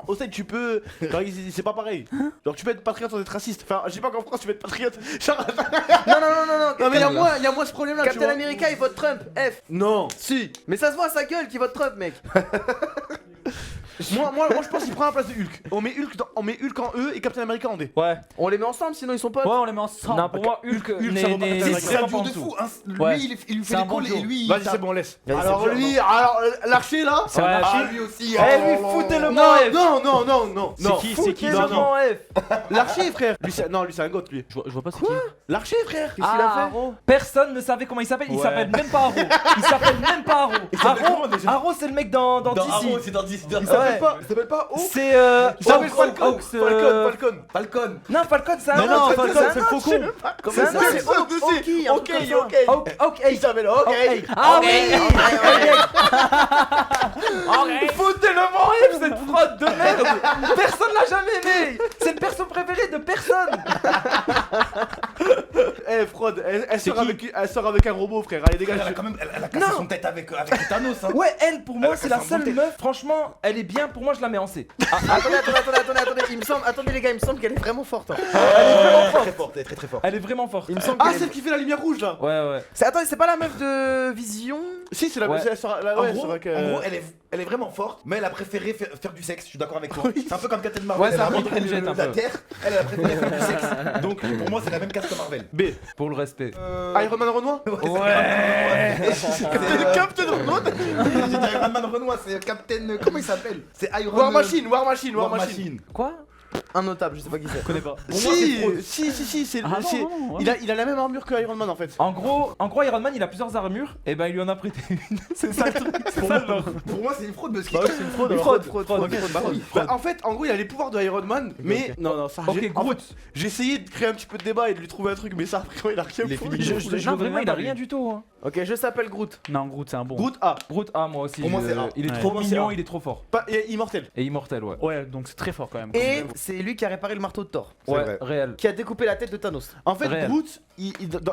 B: Au State, tu peux. Genre, c'est pas pareil. Genre, tu peux être patriote sans être raciste. Enfin, je dis pas qu'en France, tu peux être patriote. Genre,
A: Non.
B: non, mais il y a moins ce problème-là. tu
A: Captain
B: vois.
A: America, il vote Trump. F.
B: Non, si.
A: Mais ça se voit à sa gueule qu'il vote Trump, mec.
B: Moi, je pense qu'il prend la place de Hulk. On met Hulk en E et Captain America en D.
D: Ouais.
A: On les met ensemble, sinon ils sont potes.
C: Ouais, on les met ensemble.
D: Non, pour moi, Hulk
B: ça
D: n'est
B: vaut pas Captain America.
E: C'est un
D: vraiment
E: duo
D: pas en
E: de
D: dessous.
E: fou. Hein.
C: Ouais.
E: Lui, il lui
C: C'est
E: fait
C: un
E: les
C: bon
E: calls
C: duo.
E: et lui.
B: Vas-y, c'est bon, laisse.
A: Vas-y,
B: Alors,
A: c'est
B: lui, alors, l'archer là.
C: C'est un
D: Ouais.
C: archer.
E: Ah, lui aussi.
D: Eh, lui, foutez-le-moi, F.
B: Non.
C: C'est qui
B: Non, non.
D: F.
B: L'archer, frère. Lui, c'est un goth, lui.
C: Je vois pas c'est qui.
B: L'archer, frère.
A: Qu'est-ce qu'il a fait
C: Arrow.
D: Personne ne savait comment il s'appelle. Il
C: Ouais.
D: s'appelle même pas Arrow. Il s'appelle même pas Arrow.
E: s'appelle comment, déjà
D: Arrow, c'est le mec dans
E: Dans
D: DC.
E: Arrow, c'est dans 10.
B: Il s'appelle pas Hawk.
D: C'est
B: Il s'appelle
D: Hawk,
B: Falcon.
D: Hawk,
B: Falcon.
E: Falcon.
D: Non, Falcon, c'est un
C: Mais
D: autre.
C: non,
D: Falcon,
C: Falcon,
D: c'est le faucon.
A: Comment
B: C'est
A: ça
B: un
A: c'est
B: autre de
A: Hawkeye, un truc comme ça.
D: Hawk,
B: Il s'appelle Hawk.
D: Ah oui. Foutez-le-moi F, cette fraude de merde. Personne l'a jamais aimé. C'est le perso préféré de personne.
B: Eh, fraude, elle sort avec un robot, frère. Allez, dégage.
E: Elle a cassé
D: Non.
E: son tête avec Thanos. Hein.
D: Ouais, elle, pour moi,
E: Elle
D: c'est la
E: casse un
D: seule
E: bon tête.
D: meuf. Franchement, elle est bien. Pour moi, je la mets en C.
A: Attendez, il me semble, attendez les gars, il me semble qu'elle est vraiment forte. Hein.
E: Très forte, elle est très forte.
D: Elle est vraiment forte.
A: Il me semble
B: Ah,
A: qu'elle est...
B: celle qui fait la lumière rouge là.
D: Ouais.
A: Attends, c'est pas la meuf de Vision?
B: Si, c'est la
D: Ouais.
B: elle sort
E: En
B: ouais,
E: gros,
B: c'est vrai que.
E: elle est vraiment forte, mais elle a préféré faire du sexe. Je suis d'accord avec toi. C'est un peu comme Captain Marvel.
D: Ouais, c'est
E: elle a
D: un peu
E: abandonné
D: Bridget, un
E: la
D: peu.
E: Terre. Elle a préféré faire du sexe. Donc pour moi, c'est la même caste que Marvel.
B: B.
D: Pour le respect.
B: Iron Man Renoir.
E: Ouais.
B: C'est Captain Renoir.
E: J'ai dit Iron Man Renoir, c'est Captain. Comment il s'appelle? C'est Iron
B: War Machine.
E: War Machine.
D: Quoi?
A: Un notable, je sais pas qui c'est.
C: connais pas.
B: Si, c'est.
C: Ah non,
B: c'est-
C: non, ouais.
B: il a la même armure que Iron Man en fait.
D: En gros, Iron Man il a plusieurs armures, et ben il lui en a prêté une. C'est ça le truc, c'est ça le lore.
E: Pour moi, c'est une fraude parce que.
D: Bah ouais, c'est une fraude.
B: Bah, en fait, en gros, il a les pouvoirs de Iron Man, mais. Non, ça.
D: Ok,
B: j'ai-
D: Groot.
B: J'ai essayé de créer un petit peu de débat et de lui trouver un truc, mais ça, après, il a rien
E: Il est
B: foutu.
E: fini.
D: Je te jure, vraiment, il a rien du tout. Hein.
A: Ok, je s'appelle Groot.
C: Non, Groot, c'est un bon.
B: Groot A,
D: Groot A, moi aussi.
E: Pour moi, c'est A.
D: Il est
C: Ouais.
D: trop
B: Pour moi, c'est
D: mignon,
B: A.
D: il est trop fort.
B: pas et immortel.
D: Et immortel, ouais.
C: Ouais, donc c'est très fort quand même.
A: Et c'est lui qui a réparé le marteau de Thor.
E: C'est
D: Ouais,
E: vrai.
D: réel.
A: Qui a découpé la tête de Thanos.
B: En fait,
D: Réel.
B: Groot,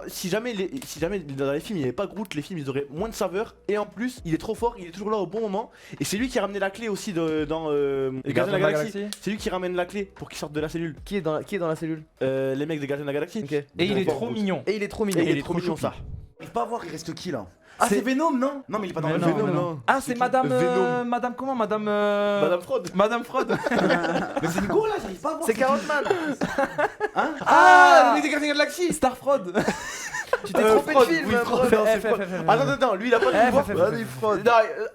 B: si jamais dans les films il n'y avait pas Groot, les films ils auraient moins de saveur. Et en plus, il est trop fort, il est toujours là au bon moment. Et c'est lui qui a ramené la clé aussi dans les Gardiens de la Galaxie. C'est lui qui ramène la clé pour qu'ils sortent de la cellule.
A: Qui est dans la cellule?
B: Les mecs des Gardiens de la Galaxie.
A: Ok.
D: Et il est
B: Trop
D: trop
B: fort,
D: mignon.
A: Et il est trop
B: Et
A: mignon.
B: il est trop mignon ça.
E: J'arrive pas à voir, il reste qui là? Ah,
D: C'est-
E: c'est Venom, non? Non, mais il est pas dans
C: Mais
E: le
C: non,
E: Venom,
C: mais
E: non.
D: Ah, c'est Madame.
B: Venom.
D: Madame comment Madame.
B: Madame Fraud.
D: Madame Fraud.
E: Mais c'est une go là, j'arrive pas à voir.
A: C'est Carrot Man.
B: Ah, les mecs des Gardiens de la Galaxie.
D: Star Fraud.
A: Tu t'es trompé de film.
B: oui,
A: bro.
B: Fraud, non, c'est Fraud. Attends, lui il a pas de pouvoir.
A: Vas-y, fraude.
B: Non,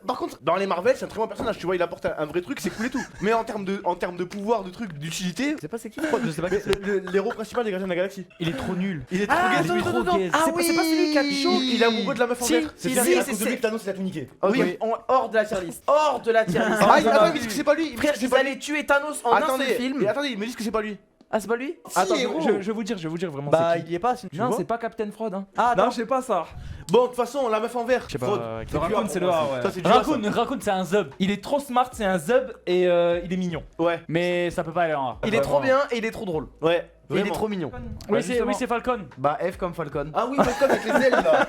B: par contre, dans les Marvel, c'est un très bon personnage, tu vois, il apporte un vrai truc, c'est cool et tout. Mais en termes de pouvoir, de trucs, d'utilité,
A: C'est pas c'est qui?
C: Je sais pas qui c'est.
B: l'héros principal des Gardiens de la Galaxie.
C: Il est trop nul.
B: Il est trop
A: Ah,
B: gay,
A: attends,
B: lui.
A: attends, attends.
C: gaze.
A: Ah
B: C'est
A: oui.
B: pas celui qui a chaud, il est amoureux de la meuf en
A: Si,
B: vert.
A: si,
E: C'est
A: si,
E: lui, à
A: c'est-
E: cause de lui que Thanos il a tout niqué.
A: Oui, hors de la tier list. Hors de la tier list.
B: Ah, attends, il me dit que c'est pas lui.
A: Frère, ils allaient tuer Thanos en un seul
B: Attendez,
A: film.
B: et attendez, il me dit que c'est pas lui.
A: Ah, c'est pas lui?
D: Attends,
A: héros.
D: je vais vous dire vraiment.
A: Bah,
D: c'est qui.
A: il y est pas. sinon-
D: Non,
B: vois
D: c'est pas Captain Fraud. Hein.
A: Ah,
D: Non,
A: non.
D: je sais pas ça.
B: Bon, de toute façon, la meuf en vert.
C: Je sais pas.
B: Fraude.
D: Le Raccoon, c'est le A, ouais.
B: Ça, c'est du A, ça.
C: Raccoon, c'est un zub.
D: Il est trop smart, c'est un zub et il est mignon.
B: Ouais,
C: Mais ça peut pas aller en A.
A: Il est trop bien et il est trop drôle.
B: ouais.
A: Et il est
B: Vraiment.
A: trop mignon.
C: Oui,
D: justement.
C: c'est Falcon.
A: Bah, F comme Falcon.
E: Ah oui, Falcon avec les ailes là.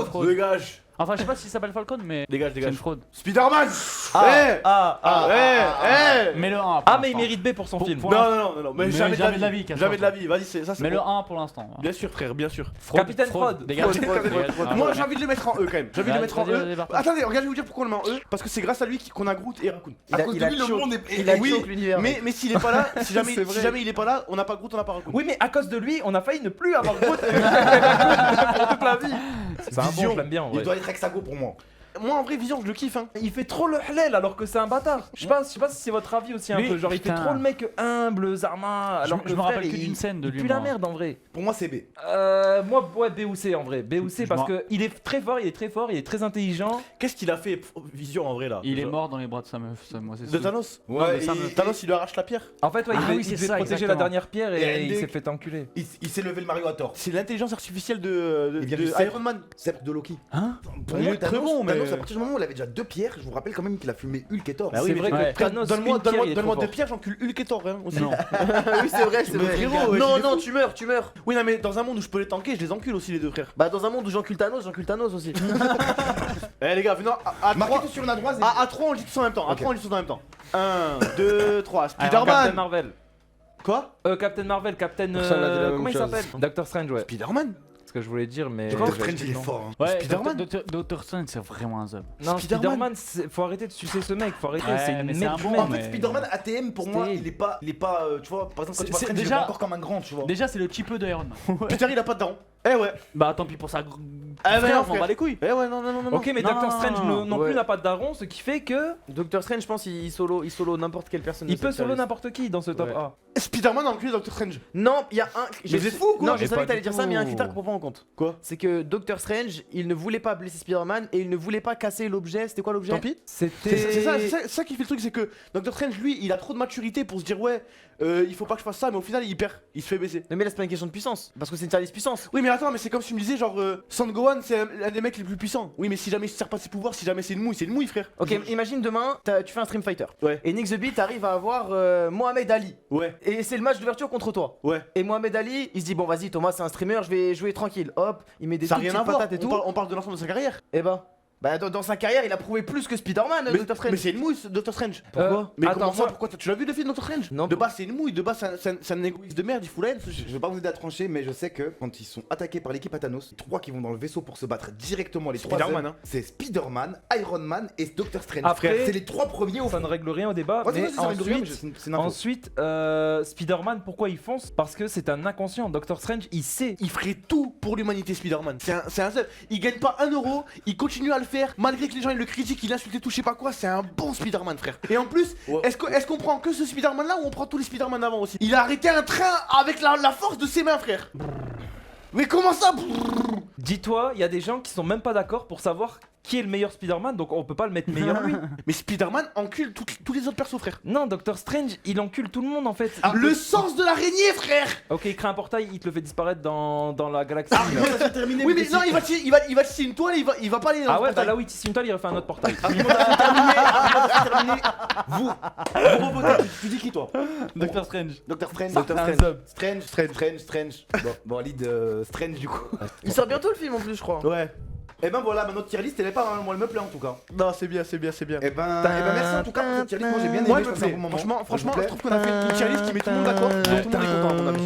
B: Fraude. Dégage.
C: Enfin, je sais pas s'il s'appelle Falcon, mais
B: Dégage,
C: c'est une
B: dégage.
C: fraude.
B: Spider-Man.
C: Mais le 1.
D: Ah, mais il mérite B pour son film.
C: pour-
B: Non, mais
C: Mais
B: jamais de la vie.
C: Casse-toi.
B: Jamais de la vie. Vas-y, ça c'est.
C: Mais le
B: bon.
C: 1 pour l'instant.
B: Bien sûr, frère, bien sûr.
D: Capitaine Fraud.
C: Dégage.
B: Moi j'ai envie de le mettre en E quand même. J'ai envie de le mettre en
C: Vas-y,
B: E.
C: vas-y, partage.
B: Attendez, regarde, je vais vous dire pourquoi on le met en E. Parce que c'est grâce à lui qu'on a Groot et Raccoon.
E: À cause de lui, le
A: choke-
E: monde est.
A: Il a
B: Oui,
A: choke l'univers.
B: Mais s'il est pas là, si jamais
D: C'est vrai.
B: il est pas là, on n'a pas Groot, on n'a pas Raccoon.
D: Oui, mais à cause de lui, on a failli ne plus avoir Groot pour toute la vie. C'est un bon,
B: Vision.
D: je l'aime bien en
E: Il
D: vrai.
E: doit être hexago pour moi.
B: Moi en vrai, Vision, je le kiffe. Hein.
D: Il fait trop le halal alors que c'est un bâtard. Je sais pas si c'est votre avis aussi un
C: Lui,
D: peu. Genre, il fait
C: putain.
D: trop le mec humble, Zarma. Alors que
C: Je me
D: frère,
C: rappelle que
D: il-
C: d'une scène de
D: il
C: lui.
D: pue la
C: moi.
D: merde en vrai.
E: Pour moi, c'est B.
D: Moi, ouais, B ou C en vrai. B ou C
C: Je
D: parce
C: m'en-
D: que il est très fort, il est très intelligent.
B: Qu'est-ce qu'il a fait, Vision en vrai là
C: Il est mort dans les bras de sa meuf, ça, moi c'est
B: De
C: sûr.
B: Thanos.
E: Ouais,
C: mais ça
E: et-
C: me-
B: Thanos, il lui arrache la pierre.
D: En fait, ouais,
C: Ah
D: il devait,
C: oui, c'est
D: il devait
C: ça,
D: protéger
C: exactement.
D: la dernière pierre
E: Et
D: et il
E: Andy-
D: s'est fait enculer.
E: il s'est levé le Mario à tort.
B: C'est l'intelligence artificielle de
E: Il vient du Sceptre.
B: Iron Man.
E: Sceptre de Loki.
C: Hein?
E: Pour
B: Il
E: moi,
B: est très
E: Thanos,
B: bon, mais-
E: Thanos, à partir du moment où il avait déjà 2 pierres, je vous rappelle quand même qu'il a fumé Hulk et Thor.
B: Bah
D: C'est vrai
C: Ouais.
D: que Thanos,
B: Donne-moi
D: une pierre, il est trop
B: deux
D: fort.
B: pierres, j'encule Hulk et Thor, hein, aussi.
C: Non.
A: Oui, c'est vrai, c'est
B: Mais
A: vrai.
B: frérot, ouais,
A: Non,
B: il est
A: non,
B: fou.
A: tu meurs.
B: Oui, non, mais dans un monde où je peux les tanker, je les encule aussi, les deux frères.
A: Bah, dans un monde où j'encule Thanos aussi.
B: Eh les gars, venez, à
E: Marquez
B: 3,
E: tout sur une adroise et.
B: à 3 on le dit tous en même temps. À 3 on le dit tous en même temps. 1, 2, 3.
D: Captain
B: Spider-Man.
D: Marvel.
B: Quoi?
D: Captain Marvel, Captain.
A: Personne n'a dit la même
D: Comment il
A: chose.
D: s'appelle Doctor Strange, ouais.
B: Spider-man.
D: Ce que je voulais dire, mais.
E: Doctor Strange, il est fort. hein.
C: Ouais,
B: Spider-Man.
C: Doctor Strange, c'est vraiment un zub.
D: Non,
B: Spider-Man.
D: Spider-Man, faut arrêter de sucer ce mec, faut arrêter,
C: Ouais,
D: c'est une
C: mais c'est
D: merde
C: un bon
D: humaine.
E: En fait,
C: mais-
E: Spider-Man ATM pour moi,
D: C'était-
E: il est pas, tu vois, par exemple quand tu vois
C: C'est
E: Strange, il est
C: déjà-
E: pas encore comme un grand, tu vois.
C: Déjà, c'est le type de Iron Man.
B: Peter il a pas de dents. Eh ouais.
C: Bah, tant pis pour ça.
B: Ah,
C: Frère,
B: non,
C: on s'en
B: frère.
C: bat les couilles.
B: Eh ouais, non.
D: Ok, mais
C: Non,
D: Doctor Strange non
A: ouais.
D: plus n'a pas de daron, ce qui fait que
A: Doctor Strange, je pense, il solo n'importe quelle personne. de
D: il peut
A: cette
D: solo
A: série.
D: n'importe qui dans ce top
C: Ouais.
D: A.
B: Spider-Man a enculé Doctor Strange.
A: Non, il y a un.
B: Mais vous êtes fous, quoi.
A: Non, je
D: Mais
A: savais
D: pas
A: que t'allais
D: du
A: dire ça, mais il y a un
D: tout.
A: critère qu'on prend en compte.
B: Quoi?
A: C'est que Doctor Strange, il ne voulait pas blesser Spider-Man et il ne voulait pas casser l'objet. C'était quoi l'objet?
B: Tant pis.
D: C'était.
B: C'est ça qui fait le truc, c'est que Doctor Strange, lui, il a trop de maturité pour se dire ouais, il faut pas que je fasse ça, mais au final il perd, il se fait baisser.
A: Non, mais là, c'est pas une question de puissance. Parce que c'est une service puissance.
B: Oui, mais attends, mais c'est comme si tu me disais genre Sangohan, c'est un des mecs les plus puissants. Oui, mais si jamais il se sert pas de ses pouvoirs, si jamais c'est une mouille, frère.
A: Ok, imagine demain, tu fais un Stream Fighter.
B: Ouais.
A: Et Nick the Beat arrive à avoir Mohamed Ali.
B: Ouais,
A: Et c'est le match d'ouverture contre toi.
B: ouais.
A: Et Mohamed Ali, il se dit bon vas-y Thomas c'est un streamer, je vais jouer tranquille. Hop, il met des
B: Ça a
A: toutes
B: rien à
A: petites
B: voir.
A: patates et tout.
B: On parle de l'ensemble de sa carrière.
A: Et bah dans sa carrière il a prouvé plus que Spider-Man Doctor Strange.
B: Mais c'est une mouille, ce Doctor Strange.
A: Pourquoi
B: Mais
D: Attends,
B: comment ça,
D: moi-
B: pourquoi tu l'as vu le film Doctor Strange?
A: Non.
B: De base c'est une mouille, de base c'est un égoïste de merde, il fout la haine.
E: Je vais pas vous aider à trancher, mais je sais que quand ils sont attaqués par l'équipe à Thanos, les 3 qui vont dans le vaisseau pour se battre directement, les 3
B: Spider-Man, hein.
E: c'est Spider-Man, Iron Man et Doctor Strange.
D: Après,
E: c'est les 3 premiers au
D: Ça
E: fond.
D: ne règle rien au débat,
E: Vas-y,
D: mais
E: vas-y, ça règle rien, mais
D: ensuite,
E: c'est une info.
D: ensuite Spider-Man, pourquoi il fonce? Parce que c'est un inconscient. Doctor Strange, il sait.
B: Il ferait tout pour l'humanité Spider-Man. C'est un seul. Il gagne pas 1 euro, il continue à le faire. Malgré que les gens ils le critiquent, il insultait tout, je sais pas quoi, c'est un bon Spider-Man, frère. Et en plus,
E: Ouais.
B: est-ce qu'on prend que ce Spider-Man là ou on prend tous les Spider-Man avant aussi? Il a arrêté un train avec la force de ses mains, frère. Mais comment ça?
D: Dis-toi, il y a des gens qui sont même pas d'accord pour savoir qui est le meilleur Spider-Man, donc on peut pas le mettre meilleur lui.
B: Mais Spider-Man encule tous les autres persos, frère.
D: Non, Doctor Strange, il encule tout le monde en fait.
B: Le sens de l'araignée, frère.
D: Ok, il crée un portail, il te le fait disparaître dans la galaxie.
E: Non, ça s'est terminé.
B: Oui, mais non, il va tisser une toile, il va pas aller dans
D: Ah
B: le
D: ouais, bah
B: portail.
D: là oui, si une toile, il refait un autre portail.
E: Vous revotez. Tu dis qui, toi?
C: Doctor Strange.
E: Docteur Strange.
A: Doctor
E: Un
A: Strange.
E: sub. Strange. Bon, lead Strange du coup.
A: Il sort bientôt le film en plus, je crois.
B: Ouais.
E: Et ben voilà, ma notre tier list, elle est pas mal, moi elle me plaît en tout cas.
B: Non, c'est bien.
E: Et ben merci en tout cas pour cette tier list, moi j'ai bien aimé.
B: Moi,
E: je
B: je me
E: trouve ça un
B: plais.
E: bon moment.
B: Franchement,
E: Elle me
B: je trouve qu'on a fait une tier list qui met tout le monde d'accord. Donc tout le monde est content, à mon avis.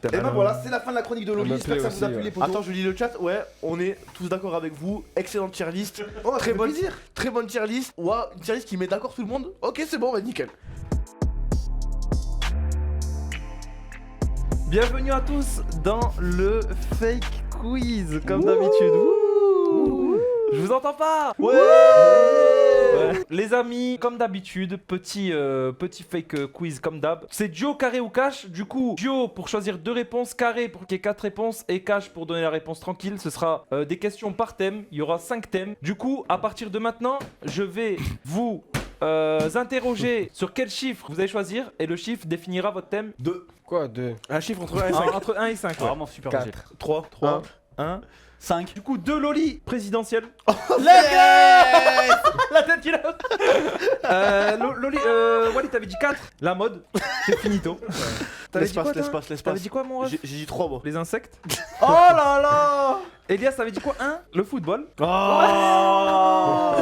E: Et ben voilà, c'est la fin de la chronique de Loli.
F: me
E: J'espère que
F: plaît
E: ça vous a
F: aussi,
E: plu
F: ouais.
E: les potos.
B: Attends, je lis le chat. Ouais, on est tous d'accord avec vous. Excellente tier list.
E: Oh,
B: Très bonne,
E: plaisir.
B: très bonne tier list. Ouais, une tier list qui met d'accord tout le monde. Ok, c'est bon, bah nickel.
D: Bienvenue à tous dans le fake quiz, comme d'habitude. Ouh. Je vous entends pas. Ouais. Les amis, comme d'habitude, petit fake quiz comme d'hab. C'est duo, carré ou cash. Du coup, duo pour choisir 2 réponses, carré pour qu'il y ait 4 réponses et cash pour donner la réponse tranquille. Ce sera des questions par thème. Il y aura 5 thèmes. Du coup, à partir de maintenant, je vais vous interroger sur quel chiffre vous allez choisir et le chiffre définira votre thème.
E: 2.
F: Quoi, 2?
B: Un chiffre entre 1 et 5.
D: Entre 1 et 5.
C: Vraiment super
F: 4.
C: léger.
B: 3,
D: 1.
C: 5.
D: Du coup, 2 lolis présidentiels.
B: Yes.
D: La tête qu'il a. Loli, Walid, t'avais dit 4. La mode, c'est finito. T'avais dit quoi, toi T'avais dit quoi, mon ref?
B: J'ai dit 3 moi.
D: Les insectes. Oh là là. Elias, t'avais dit quoi? 1. Le football.
B: Oh.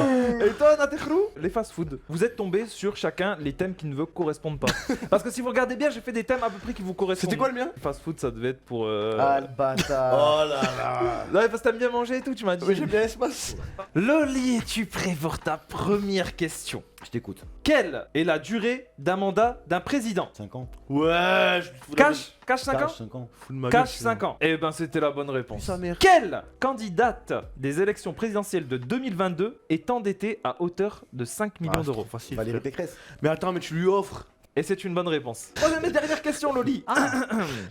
D: Et toi, Natekrou? Les fast-food. Vous êtes tombés sur chacun les thèmes qui ne vous correspondent pas. Parce que si vous regardez bien, j'ai fait des thèmes à peu près qui vous correspondent.
B: C'était quoi le mien?
D: Fast-food, ça devait être pour.
A: Ah le bâtard.
B: Oh là là.
D: Non, mais parce que t'aimes bien manger et tout, tu m'as dit.
B: Oui, j'aime bien l'espace.
D: Loli, es-tu prêt pour ta première question?
E: Je t'écoute.
D: Quelle est la durée d'un mandat d'un président?
E: 5 ans.
B: Ouais, je me
D: Cash 5 ans?
E: 5 ans.
B: fous de ma
D: Cash
B: gueule,
D: 5 ans. Eh ben c'était la bonne réponse.
B: Sa mère.
D: Quelle candidate des élections présidentielles de 2022 est endettée à hauteur de 5 millions d'euros?
B: Facile.
E: Valérie Pécresse.
B: Mais attends, mais tu lui offres.
D: Et c'est une bonne réponse. Troisième et dernière question, Loli.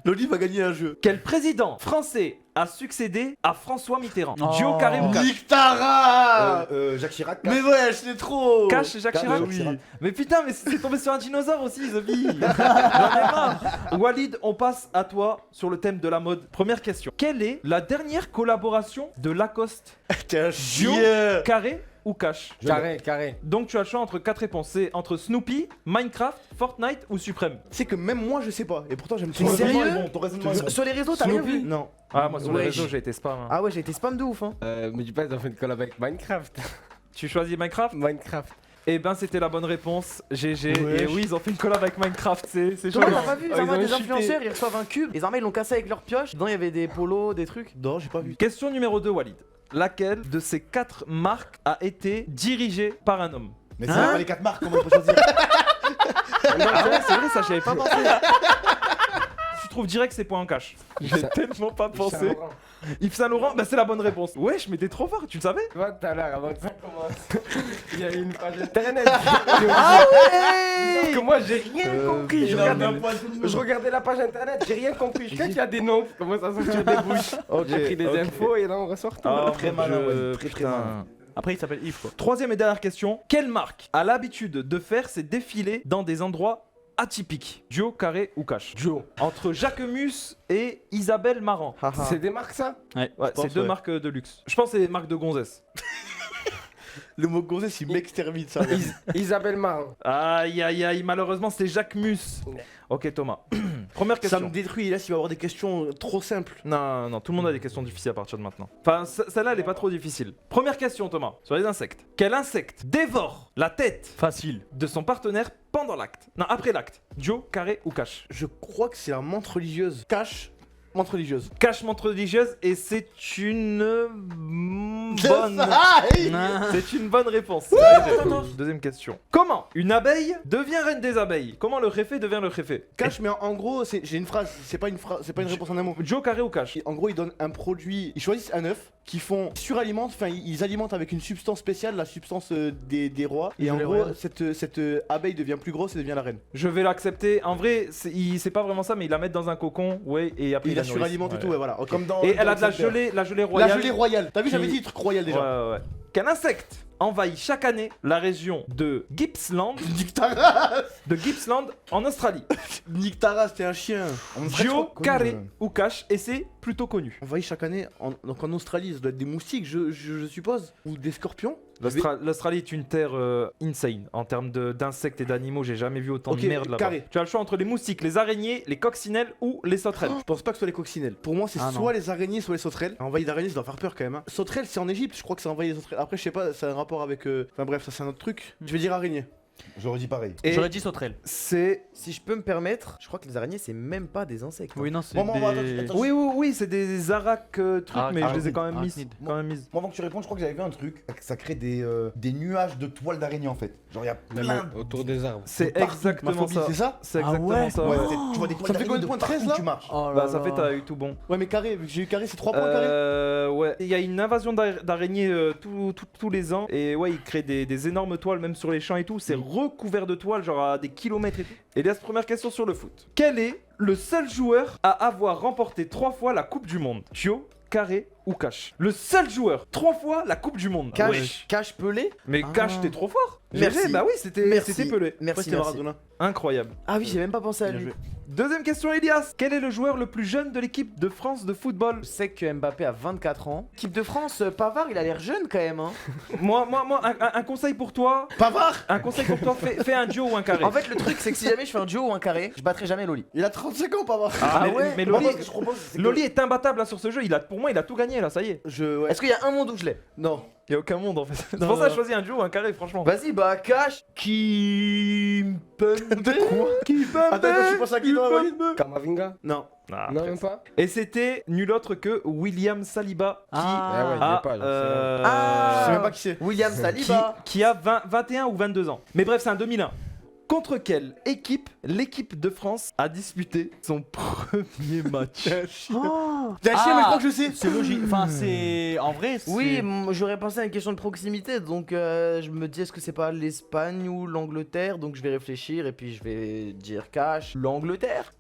B: Loli va gagner un jeu.
D: Quel président français a succédé à François Mitterrand?
C: Oh.
D: Duo, carré ou cash?
B: Nique ta race.
E: Jacques Chirac.
B: Mais ouais, c'est trop.
D: Cash et Jacques
E: Cash,
D: Chirac?
E: Jacques Chirac.
D: Mais putain, mais c'est tombé sur un dinosaure aussi, Zobi. J'en ai marre. Walid, on passe à toi sur le thème de la mode. Première question. Quelle est la dernière collaboration de Lacoste?
B: T'es un
D: Duo,
B: chien.
D: carré ou cash?
F: Carré.
D: Donc tu as le choix entre 4 réponses. C'est entre Snoopy, Minecraft, Fortnite ou Suprême.
B: C'est que même moi je sais pas. Et pourtant j'aime
A: Mais
B: trop.
A: sérieux
E: Ton raisonnement est bon.
A: Sur les réseaux, t'as rien vu?
B: Non.
D: Ah, moi sur les
A: Wesh.
D: réseaux, j'ai été spam. hein.
A: Ah ouais, j'ai été spam de ouf hein.
F: Me dis pas, ils ont fait une collab avec Minecraft.
D: Tu choisis Minecraft?
F: Minecraft.
D: Eh ben c'était la bonne réponse. GG.
B: Wesh.
D: Et oui, ils ont fait une collab avec Minecraft. C'est
A: Toi,
D: joli.
A: t'as pas vu?
F: ils
A: Zarma,
F: ont
A: des
F: chuté.
A: influenceurs, ils reçoivent un cube. Les armées, ils l'ont cassé avec leur pioche. Dedans, il y avait des polos, des trucs.
B: Non, j'ai pas vu.
D: Question numéro 2, Walid. Laquelle de ces 4 marques a été dirigée par un homme?
E: Mais c'est
A: Hein
E: pas les 4 marques, comment on peut choisir?
D: Ah ouais, c'est vrai, ça j'y avais pas pensé. Tu trouves direct c'est points en cash. J'ai tellement pas pensé. Yves Saint Laurent, bah c'est la bonne réponse. Wesh, mais t'es trop fort, tu le savais?
F: Tu vois, tout à l'heure, avant que ça commence, il y a eu une page internet.
A: Ah ouais!
F: Parce que moi, j'ai rien compris. Je
B: Je
F: regardais la page internet, j'ai rien compris. Quand il y a des noms qui commencent à sortir des bouches, j'ai pris des
D: ok.
F: infos et là, on ressort tout.
D: Oh,
B: Très
D: mon
B: malin,
D: Dieu,
B: ouais, très,
D: putain.
B: malin.
D: Après, il s'appelle Yves quoi. Troisième et dernière question. Quelle marque a l'habitude de faire ses défilés dans des endroits atypiques? Duo, carré ou cash?
F: Duo.
D: Entre Jacquemus et Isabelle Marant.
F: C'est des marques, ça?
D: Ouais,
B: Je
D: c'est
B: pense,
D: 2
B: ouais.
D: marques de luxe. Je pense que c'est des marques de gonzesse.
B: Le mot gonzesse il m'extermine ça.
F: Isabelle Marant.
D: Aïe aïe aïe, malheureusement c'était Jacquemus. Ok Thomas. Première
B: Ça
D: question.
B: me détruit. Et là, s'il va avoir des questions trop simples.
D: Non, non, tout le monde a des questions difficiles à partir de maintenant. Enfin, celle-là, elle est pas trop difficile. Première question, Thomas, sur les insectes. Quel insecte dévore la tête
C: Facile.
D: de son partenaire pendant l'acte? Non, après l'acte. Duo, carré ou cash?
B: Je crois que c'est la menthe religieuse. Cash. Menthe religieuse.
D: Cache montre religieuse et c'est une bonne. C'est une bonne réponse. Deuxième question. Comment une abeille devient reine des abeilles? Comment le réfé devient le réfé?
B: Cache, mais en gros, j'ai une phrase, c'est pas une réponse en un mot.
D: Joe, carré ou cache?
B: En gros, ils donnent un produit, ils choisissent un œuf qui font suralimentent, enfin ils alimentent avec une substance spéciale, la substance des rois. Et en gros, cette abeille devient plus grosse et devient la reine.
D: Je vais l'accepter. En vrai, c'est pas vraiment ça, mais ils la mettent dans un cocon, ouais, et après
B: Et
D: ils
B: la
D: nourrissent.
B: suralimente et tout, ouais, voilà. ok.
E: Comme dans.
D: Et elle a
E: dans
D: de la
E: Zelda.
D: gelée royale.
B: La gelée royale. T'as vu, j'avais
D: Qui-
B: dit le truc royal déjà.
D: Ouais, ouais. Quel insecte envahit chaque année la région de Gippsland, en Australie?
B: Nick Taras, t'es un chien.
D: Joe, carré ou cache, et c'est plutôt connu.
B: On envahit chaque année, donc en Australie, ça doit être des moustiques, je suppose. Ou des scorpions.
D: L'Australie est une terre insane en termes d'insectes et d'animaux. J'ai jamais vu autant
B: Ok,
D: de merde là-bas.
B: carré.
D: Tu as le choix entre les moustiques, les araignées, les coccinelles ou les sauterelles.
B: Je pense pas que ce soit les coccinelles. Pour moi, c'est
C: Ah,
B: soit les araignées, soit les sauterelles. Envahir d'araignées, ça doit faire peur quand même. Hein. Sauterelles, c'est en Égypte, je crois que c'est envahi les sauterelles. Après, je sais pas, ça a un rapport avec. Enfin bref, ça c'est un autre truc. Je vais dire araignée.
E: J'aurais dit pareil.
D: Et
C: J'aurais dit sauterelle.
D: c'est.
A: Si je peux me permettre, je crois que les araignées c'est même pas des insectes.
C: Oui, non, c'est
E: Bon, bon,
C: des...
E: attends,
D: Oui, c'est des trucs, mais je les ai quand même mises.
C: arachnides.
D: Quand même mises.
E: Moi, avant que tu répondes, je crois que j'avais vu un truc. Ça crée des nuages de toiles d'araignée en fait. Genre, il y a plein de.
F: Autour des arbres.
D: C'est
E: partout,
D: exactement
B: Ma phobie,
D: ça.
B: c'est ça.
D: C'est
C: Ah
D: exactement
C: ouais.
D: ça.
E: Ouais,
D: ouais.
E: tu vois des toiles
B: Ça fait combien de
E: d'araignée
B: points,
E: de
B: 13
E: partout
B: là
E: où tu marches.
C: Oh là
D: Bah ça
C: là.
D: fait t'as eu tout bon.
B: Ouais, mais carré, vu que j'ai eu carré, c'est 3 points carré.
D: Ouais. Il y a une invasion d'araignées tous les ans et ouais ils créent des énormes toiles même sur les champs et tout. C'est recouvert de toiles genre à des kilomètres et tout. Et là, première question sur le foot. Quel est le seul joueur à avoir remporté 3 fois la Coupe du Monde? Thio, carré ou cache? Le seul joueur 3 fois la Coupe du Monde.
A: Cache Pelé.
D: Mais
A: Ah.
D: cache t'es trop fort.
A: Merci.
D: GG, bah oui c'était
A: Merci.
D: Pelé.
A: Merci,
B: C'était
A: merci.
B: Maradona.
D: Incroyable.
A: Ah oui, j'ai même pas pensé à
B: Bien
A: lui.
B: joué.
D: Deuxième question Elias. Quel est le joueur le plus jeune de l'équipe de France de football?
A: Je sais que Mbappé a 24 ans. Équipe de France, Pavard, il a l'air jeune quand même. Hein.
D: Moi, un conseil pour toi.
B: Pavard.
D: Un conseil pour toi, fais un duo ou un carré.
A: En fait, le truc, c'est que si jamais je fais un duo ou un carré, je battrai jamais Loli.
B: Il a 35 ans, Pavard.
D: mais
E: Moi,
D: Loli,
E: ce que je propose, c'est que-
D: Loli est imbattable là sur ce jeu. Pour moi, il a tout gagné là, ça y est.
B: Ouais.
A: Est-ce qu'il y a un monde où je l'ai?
B: Non.
D: Il y a aucun monde en fait. C'est pour ça que je choisis un duo ou un carré, franchement.
A: Vas-y, bah cache.
B: De quoi Attends, je suis pas ça qui doit envoyer.
F: Kamavinga.
B: Non.
D: Ah,
F: Non,
D: presque.
F: même pas.
D: Et c'était nul autre que William Saliba qui
C: Ah,
F: ouais, il y a
D: a,
F: pas, là,
B: Je sais même pas qui c'est.
A: William Saliba.
D: qui a 21 ou 22 ans. Mais bref, c'est un 2001. Contre quelle équipe l'équipe de France a disputé son premier match?
B: J'ai un chien, mais je crois que je sais.
C: C'est logique. Enfin, c'est. En vrai, c'est.
A: Oui, j'aurais pensé à une question de proximité, donc je me dis est-ce que c'est pas l'Espagne ou l'Angleterre, donc je vais réfléchir et puis je vais dire cache l'Angleterre.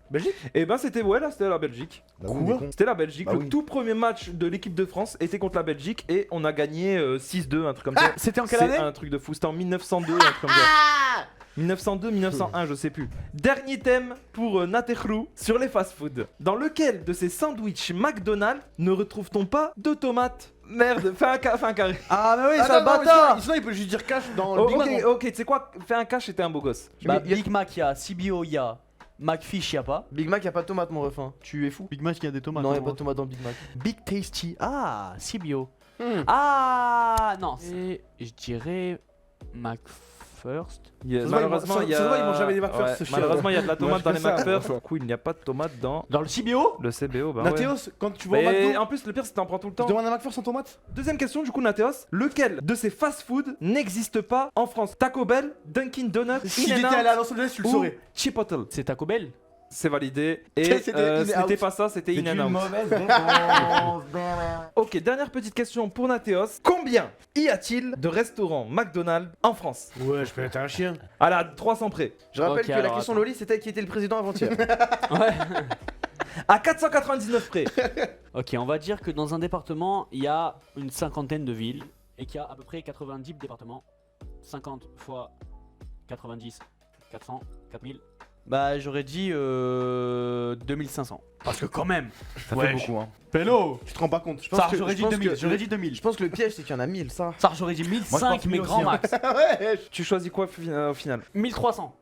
D: Et ben c'était c'était la Belgique.
E: Bah oui, mais con.
D: C'était la Belgique.
E: Bah
D: Le
E: oui.
D: tout premier match de l'équipe de France était contre la Belgique et on a gagné 6-2, un truc comme ça.
C: C'était en quelle
D: C'est
C: année
D: un truc de fou. C'était en 1902, un truc comme ça. 1902, 1901, je sais plus. Dernier thème pour Naterrou sur les fast-food. Dans lequel de ces sandwichs McDonald's ne retrouve-t-on pas de tomates? Merde, fais un carré.
C: Ah, mais oui, c'est
B: Attends,
C: un
B: non,
C: bâtard!
B: sinon, il peut juste dire cash dans le
D: Oh,
B: Big Mac.
D: ok, tu sais quoi? Fais un cash et t'es un beau gosse.
C: Bah, Big Mac, il y a CBO, il y a McFish, il y a pas.
A: Big Mac, y a pas de tomate, mon refin. Tu es fou?
C: Big Mac, il y a des tomates.
A: Non, y a pas de tomate dans le Big Mac.
C: Big Tasty. Ah, CBO.
B: Hmm.
C: Ah, non, c'est. Je dirais. McFirst.
D: Malheureusement, il y a.
B: ça se voit, ils mangent jamais des McFirst, ce chien.
D: Malheureusement, il y a de la tomate
F: je
D: dans les
F: fais ça.
D: McFirst. Du coup, il n'y a pas de tomate dans
C: Dans le CBO?
D: le CBO. Bah ouais.
B: Nathéos, quand tu vas au
D: Mais
B: McDo,
D: en plus, le pire, c'est que t'en prends tout le
B: tu
D: temps.
B: demandes un McFlurry sans tomate.
D: Deuxième question, du coup, Nathéos. Lequel de ces fast-food n'existe pas en France? Taco Bell, Dunkin' Donuts,
B: Si j'étais allé à Los Angeles, tu le
D: ou
B: saurais.
D: Chipotle?
C: C'est Taco Bell.
D: C'est validé. Et
B: C'était In
D: ce
B: and
D: n'était
B: Out.
D: pas ça, c'était
E: C'est
D: In
E: une
D: and Out.
E: mauvaise réponse.
D: Ok, dernière petite question pour Nathéos. Combien y a-t-il de restaurants McDonald's en France?
B: Ouais, je peux être un chien.
D: À la 300 près.
A: Je rappelle
C: Ok,
A: que la
C: alors,
A: question
C: attends.
A: Loli c'était qui était le président avant-hier.
C: Ouais.
D: À 499 près.
C: Ok, on va dire que dans un département, il y a une cinquantaine de villes et qu'il y a à peu près 90 départements. 50 fois 90, 400, 4000. Bah, j'aurais dit 2500. Parce que quand même.
A: Ça fait beaucoup, hein.
B: Pélo. Tu te rends pas compte. Je pense
C: Ça,
B: que-
C: j'aurais
B: je
C: dit
B: pense
C: 2000.
B: que-
C: J'aurais dit 2000.
A: Je pense que le piège c'est qu'il y en a 1000, ça.
C: Ça, j'aurais dit
E: Moi, je
C: 1005,
E: pense
C: mais
E: 1000
C: grand
E: aussi,
C: max.
B: Ouais.
D: Tu choisis quoi au final?
C: 1300.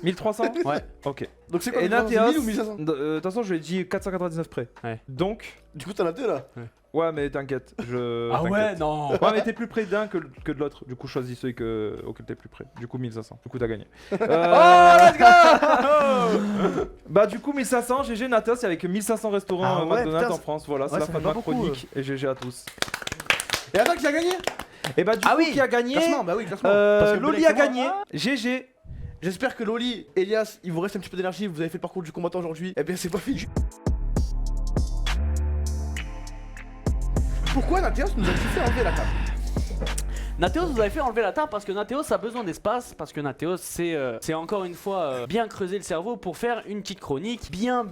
D: 1300?
C: Ouais.
D: Ok.
B: Donc c'est quoi
D: Et
B: le 1000
D: Nathéos,
B: ou 1500?
D: de toute façon, je lui ai dit 499 près.
C: Ouais.
D: Donc,
B: Du coup, t'en as deux là.
D: ouais, mais t'inquiète.
C: Ah
D: t'inquiète.
C: ouais, non.
D: Ouais, mais t'es plus près d'un que de l'autre. Du coup, choisis celui auquel t'es plus près. Du coup, 1500. Du coup, t'as gagné.
C: Oh, let's go!
D: Bah du coup 1500, GG Natos avec 1500 restaurants
A: Ah ouais,
D: McDonald's
A: putain,
D: en France, voilà, c'est
A: ouais,
D: la
A: ça
D: fin
A: fait
D: de ma
A: pas beaucoup,
D: chronique et GG à tous.
B: Et attends, qui a gagné?
D: Et bah du coup qui a gagné
B: Classement, bah oui, classement. Parce que
D: Loli
B: Belek,
D: a
B: c'est moi.
D: gagné, GG.
B: J'espère que Loli, Elias, il vous reste un petit peu d'énergie, vous avez fait le parcours du combattant aujourd'hui. Eh bien, c'est pas fini. Pourquoi Nathéos nous a fait enlever la table?
C: Nathéos vous avez fait enlever la table parce que Nathéos a besoin d'espace, parce que Nathéos c'est encore une fois bien creuser le cerveau pour faire une petite chronique bien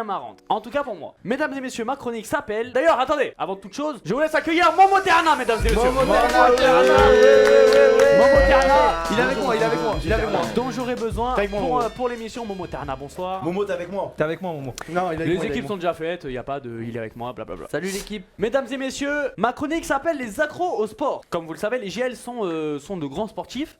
C: marrante. En tout cas pour moi. Mesdames et messieurs, ma chronique s'appelle... D'ailleurs, attendez, avant toute chose, je vous laisse accueillir Momo Terna, mesdames et messieurs. Momo Terna.
B: Il est avec moi, il est avec moi, il est avec moi.
C: Dont j'aurai besoin
B: Avec moi,
C: pour l'émission Momo Terna. Bonsoir.
E: Momo, t'es avec moi.
D: T'es avec moi Momo.
B: Non, il est avec
C: Les
B: moi, il est avec
C: équipes
B: moi.
C: sont déjà faites, il n'y a pas de il est avec moi, blablabla. Salut l'équipe. Mesdames et messieurs, ma chronique s'appelle les accros au sport. Comme vous le savez, les JL sont de grands sportifs,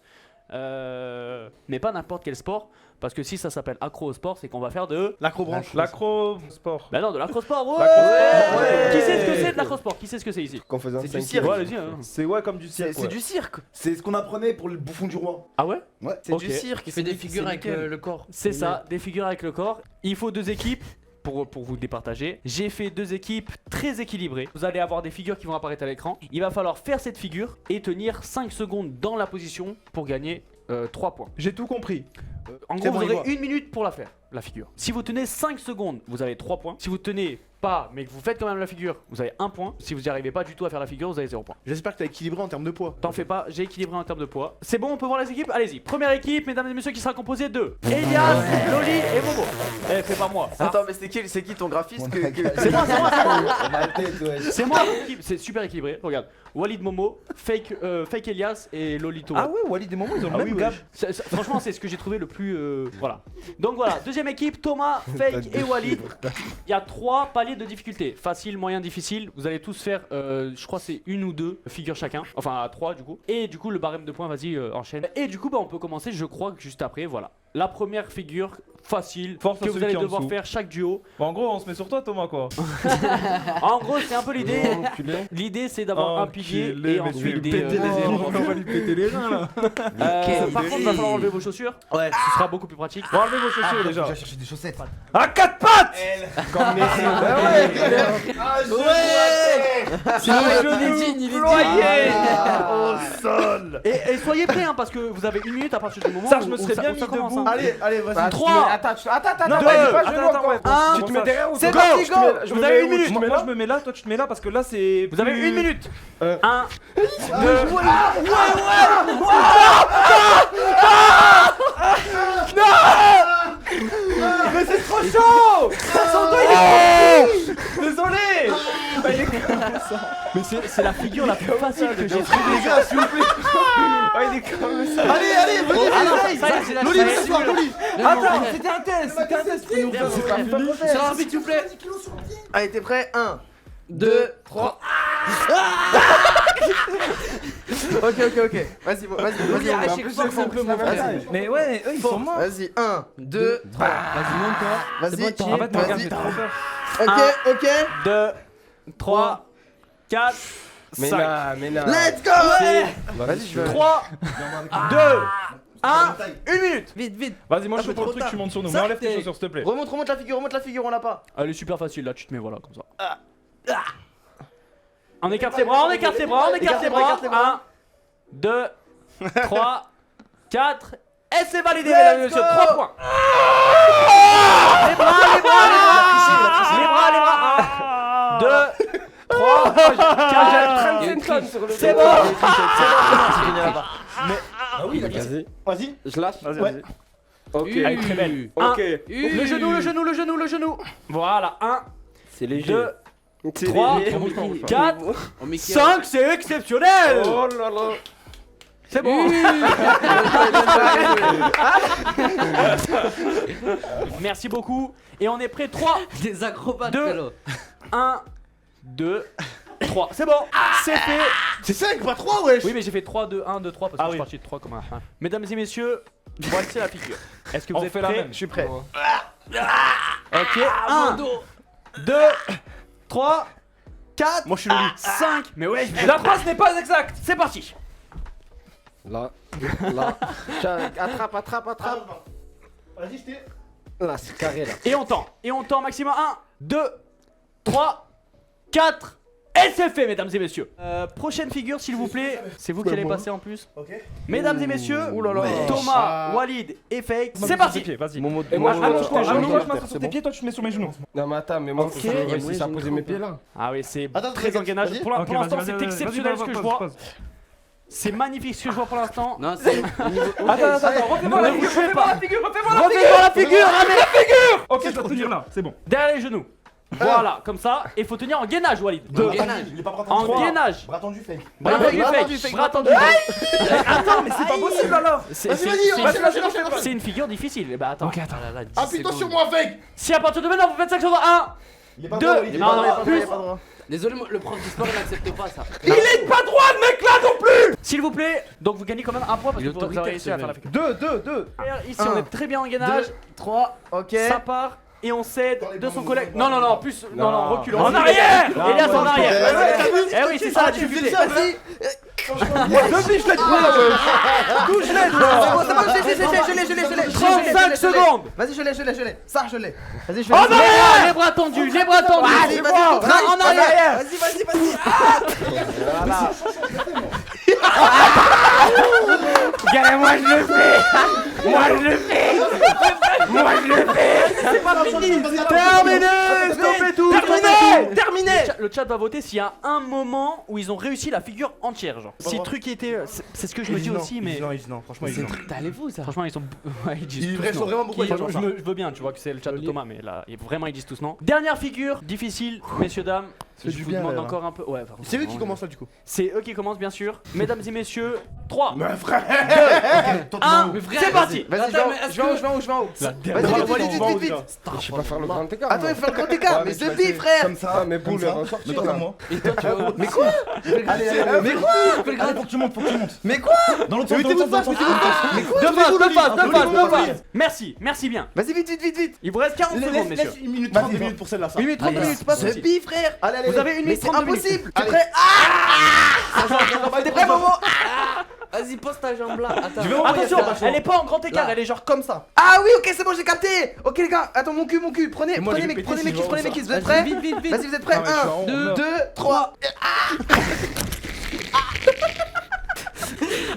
C: mais pas n'importe quel sport. Parce que si ça s'appelle accro au sport, c'est qu'on va faire de...
B: L'acrobranche.
D: L'accro sport.
C: Bah non, de l'acrosport, ouais.
D: L'acrosport,
C: Ouais. Qui sait ce que c'est de l'acrosport? Qui sait ce que c'est ici?
F: Qu'on faisait un
A: C'est du
F: 5
A: cirque.
C: Ouais, allez-y. Hein.
D: C'est ouais comme du cirque.
A: C'est du cirque.
E: C'est ce qu'on apprenait pour le bouffon du roi.
C: Ah ouais?
E: Ouais.
A: C'est
C: Ok.
A: du cirque.
J: Il fait des figures avec
A: nickel.
J: le corps.
C: C'est ça, des figures avec le corps. Il faut 2 équipes. Pour vous départager, j'ai fait 2 équipes très équilibrées. Vous allez avoir des figures qui vont apparaître à l'écran. Il va falloir faire cette figure et tenir 5 secondes dans la position pour gagner 3 points.
D: J'ai tout compris.
C: En
B: C'est
C: gros,
B: bon,
C: vous
B: il
C: aurez 1 minute pour la faire, la figure. Si vous tenez 5 secondes, vous avez 3 points. Si vous tenez pas, mais que vous faites quand même la figure, vous avez 1 point. Si vous n'y arrivez pas du tout à faire la figure, vous avez 0 point.
B: J'espère que t'as équilibré en termes de poids.
C: T'en fais pas, j'ai équilibré en termes de poids. C'est bon, on peut voir les équipes? Allez-y. Première équipe, mesdames et messieurs, qui sera composée de Elias, Loli et Momo. Eh, fais pas moi.
A: Attends, mais c'est qui ton graphiste que...
C: C'est moi, c'est moi, c'est moi.
E: Ma tête, ouais.
C: C'est moi, l'équipe. C'est super équilibré. Regarde, Walid Momo, fake Elias et Lolito.
D: Ah ouais, Walid et Momo ils ont le même
B: oui,
D: gap.
C: Franchement, c'est ce que j'ai trouvé le plus. Voilà. Donc voilà, deuxième équipe, Thomas, Fake et Walid. Il y a 3 paliers de difficulté. Facile, moyen, difficile. Vous allez tous faire, je crois, c'est 1 ou 2 figures chacun. Enfin, à 3 du coup. Et du coup, le barème de points, vas-y, enchaîne. Et du coup, bah, on peut commencer, je crois, que juste après. Voilà. La première figure facile
D: Force à
C: que vous
D: celui
C: allez
D: qui est en
C: devoir
D: dessous.
C: faire chaque duo.
D: Bon, en gros on se met sur toi Thomas quoi.
C: En gros, c'est un peu l'idée. L'idée, c'est d'avoir un pilier et ensuite des.
D: On va lui péter les reins là.
C: Par contre, il va falloir enlever vos chaussures.
B: Ouais.
C: Ce sera beaucoup plus pratique.
D: Bon, enlevez vos chaussures déjà.
E: J'ai cherché des chaussettes.
D: À 4 pattes.
F: Comme Messi.
J: Sinon, il est digne, il est
D: Ployé
C: Au sol. Et soyez prêts, hein, parce que vous avez 1 minute à partir du moment
D: Ça, je
C: où
D: me serais bien
C: où ça
D: mis
C: commence,
D: debout.
C: hein.
B: Allez, vas-y.
C: 3.
F: Attends,
D: Non,
F: vas-y, pas
D: attends,
F: genou
D: attends,
F: encore.
D: ouais.
C: Un.
F: Tu te mets derrière ou
C: C'est
F: toi?
C: parti,
F: Je
C: go.
F: me mets- je me
C: Vous avez
F: mets
C: 1
F: où?
C: minute.
D: Moi je me mets là, toi tu te mets là parce que là c'est.
C: Vous avez
D: plus-
C: 1 minute. 1.
D: Mais c'est trop chaud. Désolé.
C: Mais c'est la figure la plus facile que j'ai trouvée.
B: Les gars, s'il vous plaît.
D: Il est comme ça.
B: Allez, vas-y,
C: Ça y est, c'est la
B: Loli,
C: fin.
B: vas-y, Loli.
D: Attends, c'était un test pour nous faire.
J: C'est l'arbitre, s'il vous plaît.
A: Allez, t'es prêt? 1, 2, 3. Ok. Vas-y,
J: Oui,
A: vas-y.
J: à chaque fois, c'est un peu mon frère.
D: Mais ouais, eux ils sont morts.
A: Vas-y, 1, 2, 3.
J: Vas-y, monte-toi.
A: Vas-y,
J: C'est bon,
D: En fait, mon gars,
A: vas-y.
D: j'ai trop peur.
A: Ok.
C: 2, 3, 4,
F: Mais
C: 5.
F: non, mais non.
A: Let's go! Vas-y, je vais.
C: 3, 2, 1, 1 minute.
J: Vite.
D: Vas-y, moi je
A: Ah,
D: fais
A: mais
D: trop le
A: trop
D: truc,
A: tard.
D: tu montes sur nous.
A: Ça,
D: Mais enlève tes
A: t'es-
D: chaussures s'il te plaît.
A: Remonte la figure, on l'a pas.
C: Elle est super facile, là, tu te mets voilà comme ça. On écarte les bras, on écarte les bras.
A: Écarte les bras.
C: 1, 2, 3, 4. Et c'est validé, mesdames et messieurs. 3 points. Les bras. Les bras. 2, 3, 4. C'est bon.
F: Ah oui, vas-y.
B: Vas-y.
F: Je lâche.
B: Ouais.
F: Vas-y. Ok.
C: Elle est très belle.
F: Ok.
C: Le genou. Voilà, 1,
F: C'est léger.
C: 2,
F: C'est
C: 3,
F: léger.
C: 4,
J: On met
C: 5, c'est exceptionnel.
F: Oh là là.
C: C'est bon. Merci beaucoup. Et on est prêt. 3,
J: des acrobates,
C: 2,
J: frérot.
C: 1, 2, 3. C'est bon. C'est fait.
B: C'est 5, pas 3, wesh.
C: Oui, mais j'ai fait 3, 2, 1, 2, 3 parce que je suis parti de 3 comme un. Mesdames et messieurs, voici la figure. Est-ce que vous
D: On
C: êtes
D: fait la
C: prêts?
D: même.
A: Je suis prêt.
C: Ok. 1, 2, 3, 4,
B: Moi, je suis Loli.
C: 5. Mais ouais,
D: La passe n'est pas exacte.
C: c'est parti.
F: Là. Tiens, attrape.
B: Vas-y, je t'ai.
F: Là, c'est carré là.
C: Et on tend maximum 1, 2, 3, 4. Et c'est fait, mesdames et messieurs. Prochaine figure, s'il vous plaît. C'est vous qui allez passer en plus.
B: Ok.
C: Mesdames et messieurs, Thomas, Walid et Fake, c'est
D: Tes
C: parti.
D: pieds, vas-y.
F: Et moi,
D: Allonge-toi,
F: je
D: allonge-toi, je
F: c'est
D: m'assois sur tes
F: bon.
D: pieds, toi tu te mets sur mes genoux.
F: Non, mais attends, mais moi,
J: Ok,
F: faut que je réussisse
J: moi,
F: à
J: j'ai
F: poser
J: une
F: mes pieds là.
C: Ah oui, c'est
B: Attends,
C: très
B: vas-y,
C: engrenage.
B: vas-y.
C: Pour
D: Ok,
C: l'instant,
D: vas-y,
C: c'est
D: vas-y,
C: exceptionnel
D: vas-y,
C: ce que je
D: pause,
C: vois.
D: pause.
C: C'est magnifique ce que je vois pour l'instant.
J: Non, c'est niveau.
D: Attends, refais-moi la
C: Ne
D: figure,
C: bougez
D: refais-moi
C: pas.
D: la figure, refais-moi la figure.
C: Refais-moi la figure, Ahmed.
D: Ok, je dois tenir là, c'est bon.
C: Derrière les genoux. Voilà, comme ça. Et faut tenir en gainage, Walid.
J: En gainage.
B: Il est pas bras
C: En
B: tendu.
C: gainage.
B: Bras tendu fake.
C: Bras tendu fake. Bras tendu fake.
D: Attends, mais c'est pas possible alors.
C: C'est une figure difficile. Eh bah attends.
D: Ok, attends.
B: Appuie-toi sur moi fake.
C: Si à partir de maintenant vous faites 5 secondes, 1.
B: Il est pas
C: Deux.
B: droit, il est
C: Non,
B: pas
C: non,
B: droit,
C: plus.
B: il est pas droit.
J: Désolé, le prof du sport il n'accepte pas ça.
D: Il est pas droit le mec là non plus.
C: S'il vous plaît, donc vous gagnez quand même un point parce
J: Il
C: que
J: est
C: vous avez
J: autoritaire,
C: réussi à
J: ce
C: faire la
J: mec.
C: figure.
D: 2.
C: Ici on est très bien en gainage.
A: 3, ok.
C: Ça part. Et on cède
B: Dans les
C: de son
B: bras,
C: collègue.
B: dans les
C: Non,
B: bras.
C: plus. Non,
F: Non.
C: recule.
D: En
C: Vas-y,
D: arrière.
C: Elias en arrière.
B: Ouais,
C: Eh oui, c'est ça la difficulté.
A: Vas-y.
D: Depuis je l'ai trouvé. D'où je l'ai toi.
A: C'est bon, je l'ai.
C: 35 secondes.
A: Vas-y, je l'ai. Ça, je l'ai. Vas-y, je
C: En arrière. Les bras tendus. Les bras tendus.
A: Allez, vas-y,
C: Non, en arrière.
A: Vas-y.
C: Gars, moi je le fais. Moi je le fais. C'est pas fini. Terminé. Stoppez tout. Terminé. Le chat va voter s'il y a un moment où ils ont réussi la figure entière, genre. Si le truc était, c'est ce que je me dis aussi, mais
B: Non, franchement, il est
J: Allez-vous ça.
C: franchement ils sont, ouais, ils disent
B: Il
C: tous
B: reste
C: non.
B: vraiment beaucoup à
C: Franchement,
B: dire.
C: je veux bien, tu vois que c'est le chat de Thomas, mais là, vraiment ils disent tous non. Dernière figure, difficile, messieurs dames.
B: C'est
C: Je
B: du
C: vous
B: bien,
C: demande
B: là.
C: encore un peu. Ouais, pardon,
B: C'est eux qui
C: vraiment,
B: commencent là du coup.
C: C'est eux qui commencent, bien sûr. Mesdames et messieurs, 3,
B: Mais frère.
C: 1,
J: Mais frère,
C: c'est parti.
A: Vas-y,
J: Attends, mais est-ce que-
A: je vais en haut.
B: Vas-y,
A: Vite.
F: Je sais pas faire le grand écart.
A: Attends, il faut faire le grand écart. Mais
F: tu
A: c'est
F: vas
A: bi,
F: essayer
A: frère.
B: Comme ça.
F: Ah, mes boules
B: comme ça.
F: elles ressortent.
B: Mais toi comme moi.
J: Et toi tu veux.
A: Mais quoi
B: Allez,
A: Mais quoi
B: Faut que tu montes.
A: Mais quoi
B: Dans l'autre sens, dans l'autre sens.
A: Mais quoi
C: Deux phases. Merci bien.
A: Vas-y, vite.
C: Il vous reste 40 secondes, messieurs.
B: Laisse 1 minute 30 minutes pour celle-là.
C: 1 minute 30 minutes, c'est pas
A: C'est
C: possible.
A: bi, frère.
B: Allez,
C: Vous avez 1
A: Mais
C: minute
A: c'est
C: 32 minutes.
A: impossible. T'es
B: Allez.
A: prêt T'es prêt, Momo
J: Vas-y, pose ta jambe là. Attends.
C: Attention, elle est pas en grand écart, elle est genre comme ça.
A: Ah oui, ok, c'est bon, j'ai capté. Ok, les gars, attends, mon cul. Prenez
B: moi, je vais
A: mes
B: péter si je
A: kills,
B: vois ça.
A: Vous êtes prêts
J: Vite.
A: Vas-y, vous êtes prêts
D: Ah ouais, je suis en
A: 1,
D: haut.
A: 2, 3.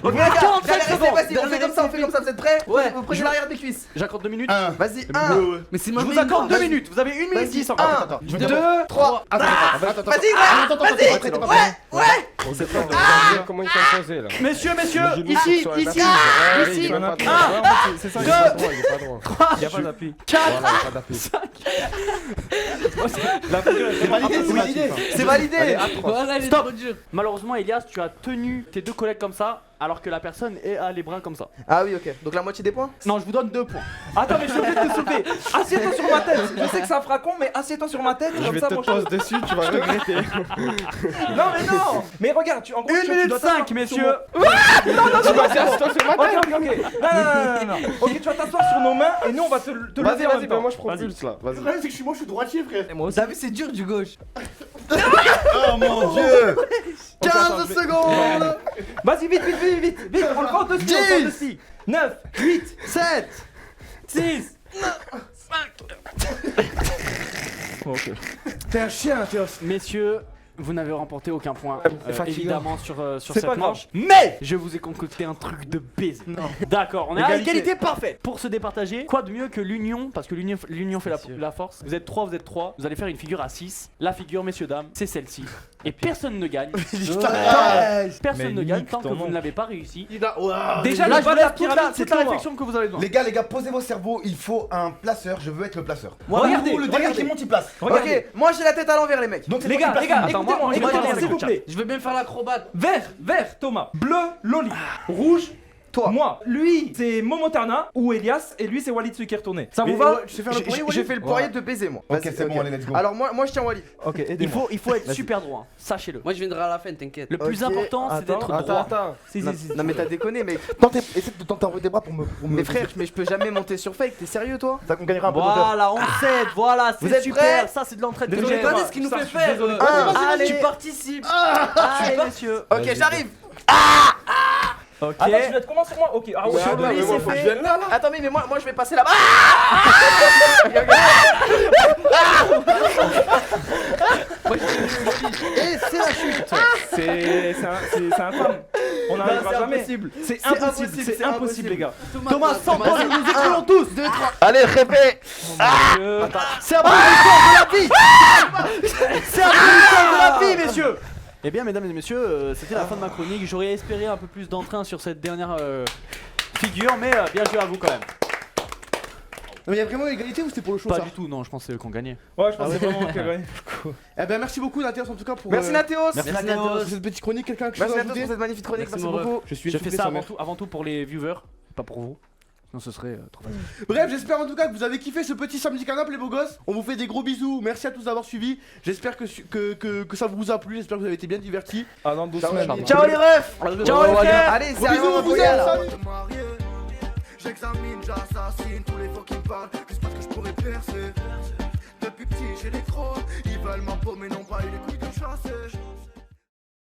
A: Ok, les gars,
C: 45
A: restez,
C: secondes.
A: vas-y, on fait comme ça, vous êtes prêts
J: Ouais.
A: Vous prenez l'arrière des cuisses.
C: J'accorde 2 minutes.
A: Vas-y, 1,
J: Mais c'est
C: Je
J: ma
C: vous
J: main.
C: accorde 2
A: Vas-y.
C: minutes. Vous avez 1 minute
A: vas-y,
C: 10 encore.
A: 1, 2, 3.
B: Attends.
A: Vas-y, ouais.
F: On sait pas de comment ils sont posés là.
C: Messieurs,
F: Le genou
C: ici,
F: sur un
C: ici,
F: appui, genre.
C: ici.
F: Il est pas droit.
C: Un,
F: C'est ça, il
C: deux,
F: est pas droit, il est pas droit.
D: Il y a pas d'appui.
C: 4.
F: Voilà, il y a pas d'appui.
D: La figure
B: C'est validé.
A: C'est validé.
J: Voilà, il est
C: Stop.
J: trop dur.
C: Malheureusement, Elias, tu as tenu tes deux collègues comme ça, alors que la personne a les bras comme ça.
A: Ah oui, ok. Donc la moitié des points.
C: Non, je vous donne 2 points.
D: Attends, mais je suis obligé de te soulever. Assieds-toi sur ma tête. Je sais que ça fera con, mais assieds-toi sur ma tête.
F: Je
D: Comme
F: vais
D: ça,
F: te
D: mon
F: pose dessus, tu vas regretter.
D: Non, mais non. Mais regarde, en gros,
C: 1
D: tu
C: minute
D: dois
C: 5,
D: t'asseoir
C: messieurs.
F: Tu vas assis-toi sur ma
D: Ok,
F: tête.
D: ok. Non. Ok, tu vas t'asseoir sur nos mains et nous on va te lever en
F: Vas-y,
D: même
F: bah
D: temps.
F: moi je propulse là.
B: Le
F: Vas-y.
B: problème, c'est que moi, je suis droitier, frère.
A: T'as vu, c'est dur du gauche.
B: Oh mon dieu.
A: 15 secondes.
D: Vas-y, vite, on le compte aussi, on le compte aussi. 9, 8,
A: 7.
C: 6.
B: T'es un chien, Théos.
C: Messieurs, vous n'avez remporté aucun point,
D: fatigant.
C: évidemment, sur
D: C'est
C: cette
D: pas grave.
C: manche. Mais je vous ai concocté un truc de baiser. D'accord, on est à
D: Égalité.
C: égalité parfaite. Pour se départager, quoi de mieux que l'union, parce que l'union fait la force. Vous êtes 3, vous allez faire une figure à 6. La figure, messieurs, dames, c'est celle-ci. Et personne ne gagne. Personne ne gagne tant que vous ne l'avez pas réussi.
D: Déjà,
C: Là,
D: le
C: je
D: bas
C: vous
D: de la
C: laisse toute
D: pyramide,
C: la
D: c'est toi.
C: réflexion que vous avez besoin.
E: Les gars, posez vos cerveaux, il faut un placeur, je veux être le placeur.
C: Regardez,
B: Le dernier qui monte, il place.
D: Regardez.
A: Ok, moi j'ai la tête à l'envers, les mecs.
B: Donc, c'est
D: Les
B: toi
D: gars,
B: qui places.
C: Attends,
D: écoutez-moi,
C: moi,
D: écoutez-moi,
C: je
D: s'il vous
C: vais
D: plaît.
J: Je veux bien faire l'acrobate.
D: Vert, Thomas. Bleu, Loli. Rouge,
A: Toi.
D: moi. Lui, c'est Momotana ou Elias, et lui, c'est Walid celui qui est retourné. Ça vous
B: Mais,
D: va
B: ouais, tu sais faire le poirier,
A: J'ai fait le poirier de baiser, moi.
E: Ok,
A: Vas-y,
E: c'est bon, allez, let's go.
A: Alors moi je tiens Walid.
D: Ok,
C: Il faut être super droit, sachez-le.
J: Moi je viendrai à la fin, t'inquiète.
C: Le plus
A: Ok,
C: important, c'est d'être droit.
F: Attends.
D: Si.
A: Non mais t'as déconné, mec.
E: Essaie de tenter un vertébras pour me.
A: Mais frère, mais je peux jamais monter sur fake. T'es sérieux, toi?
B: Ça qu'on gagnera un peu de hauteur.
C: Voilà, on cède, voilà,
A: Vous
C: c'est
A: êtes
C: super.
A: prêts
C: Ça, c'est de l'entraide.
D: Désolé,
C: que j'ai.
J: Regardez ce qu'il nous
D: Ça,
J: fait
D: je suis
J: faire.
D: désolé.
A: Allez.
J: Tu participes.
A: Allez,
C: Allez, messieurs.
A: Ok, j'arrive.
D: Ok. Attends, tu dois commencer sur moi. Ok. Ah ouais.
A: Sur le lit, c'est fait. Attends, mais moi je vais passer là-bas. Et c'est la chute.
D: C'est infâme. On n'arrivera jamais. C'est impossible. C'est impossible, les gars.
B: Thomas, sans toi, nous nous écroulons tous.
A: 2, 3. Allez, répète.
B: C'est un peu l'histoire de la vie. C'est un peu l'histoire de la vie, messieurs.
C: Eh bien, mesdames et messieurs, c'était la fin de ma chronique. J'aurais espéré un peu plus d'entrain sur cette dernière figure, mais bien joué à vous quand même.
B: Mais il y a vraiment égalité ou c'était pour le show
C: Pas
B: ça?
C: du tout, non, je pense que c'est eux qui ont gagné.
D: Ouais, je pense que c'est vraiment qu'elle gagne.
B: Eh ben merci beaucoup Nathéos en tout cas pour
A: Merci Nathéos.
C: Merci
B: pour cette petite chronique. Quelqu'un a quelque chose
A: Merci
B: à
A: Nathéos
B: ajouter?
A: pour cette magnifique chronique.
C: Merci,
A: Merci
C: mon
A: beaucoup.
B: Je suis
C: Je fais
B: essoufflé,
C: ça
B: sa mère.
C: avant tout pour les viewers, pas pour vous. Sinon ce serait trop facile.
B: Bref, j'espère en tout cas que vous avez kiffé ce petit samedi canap les beaux gosses. On vous fait des gros bisous. Merci à tous d'avoir suivi. J'espère que ça vous a plu. J'espère que vous avez été bien divertis.
D: Ah, dans 2 semaines.
A: Ciao les refs. Ciao les frères. Allez,
B: Gros bisous, on vous aime. Salut.
K: J'examine, j'assassine tous les faux qui me parlent juste parce que je pourrais percer. Depuis petit j'ai les crocs, ils veulent ma peau mais n'ont pas eu les couilles de chasser.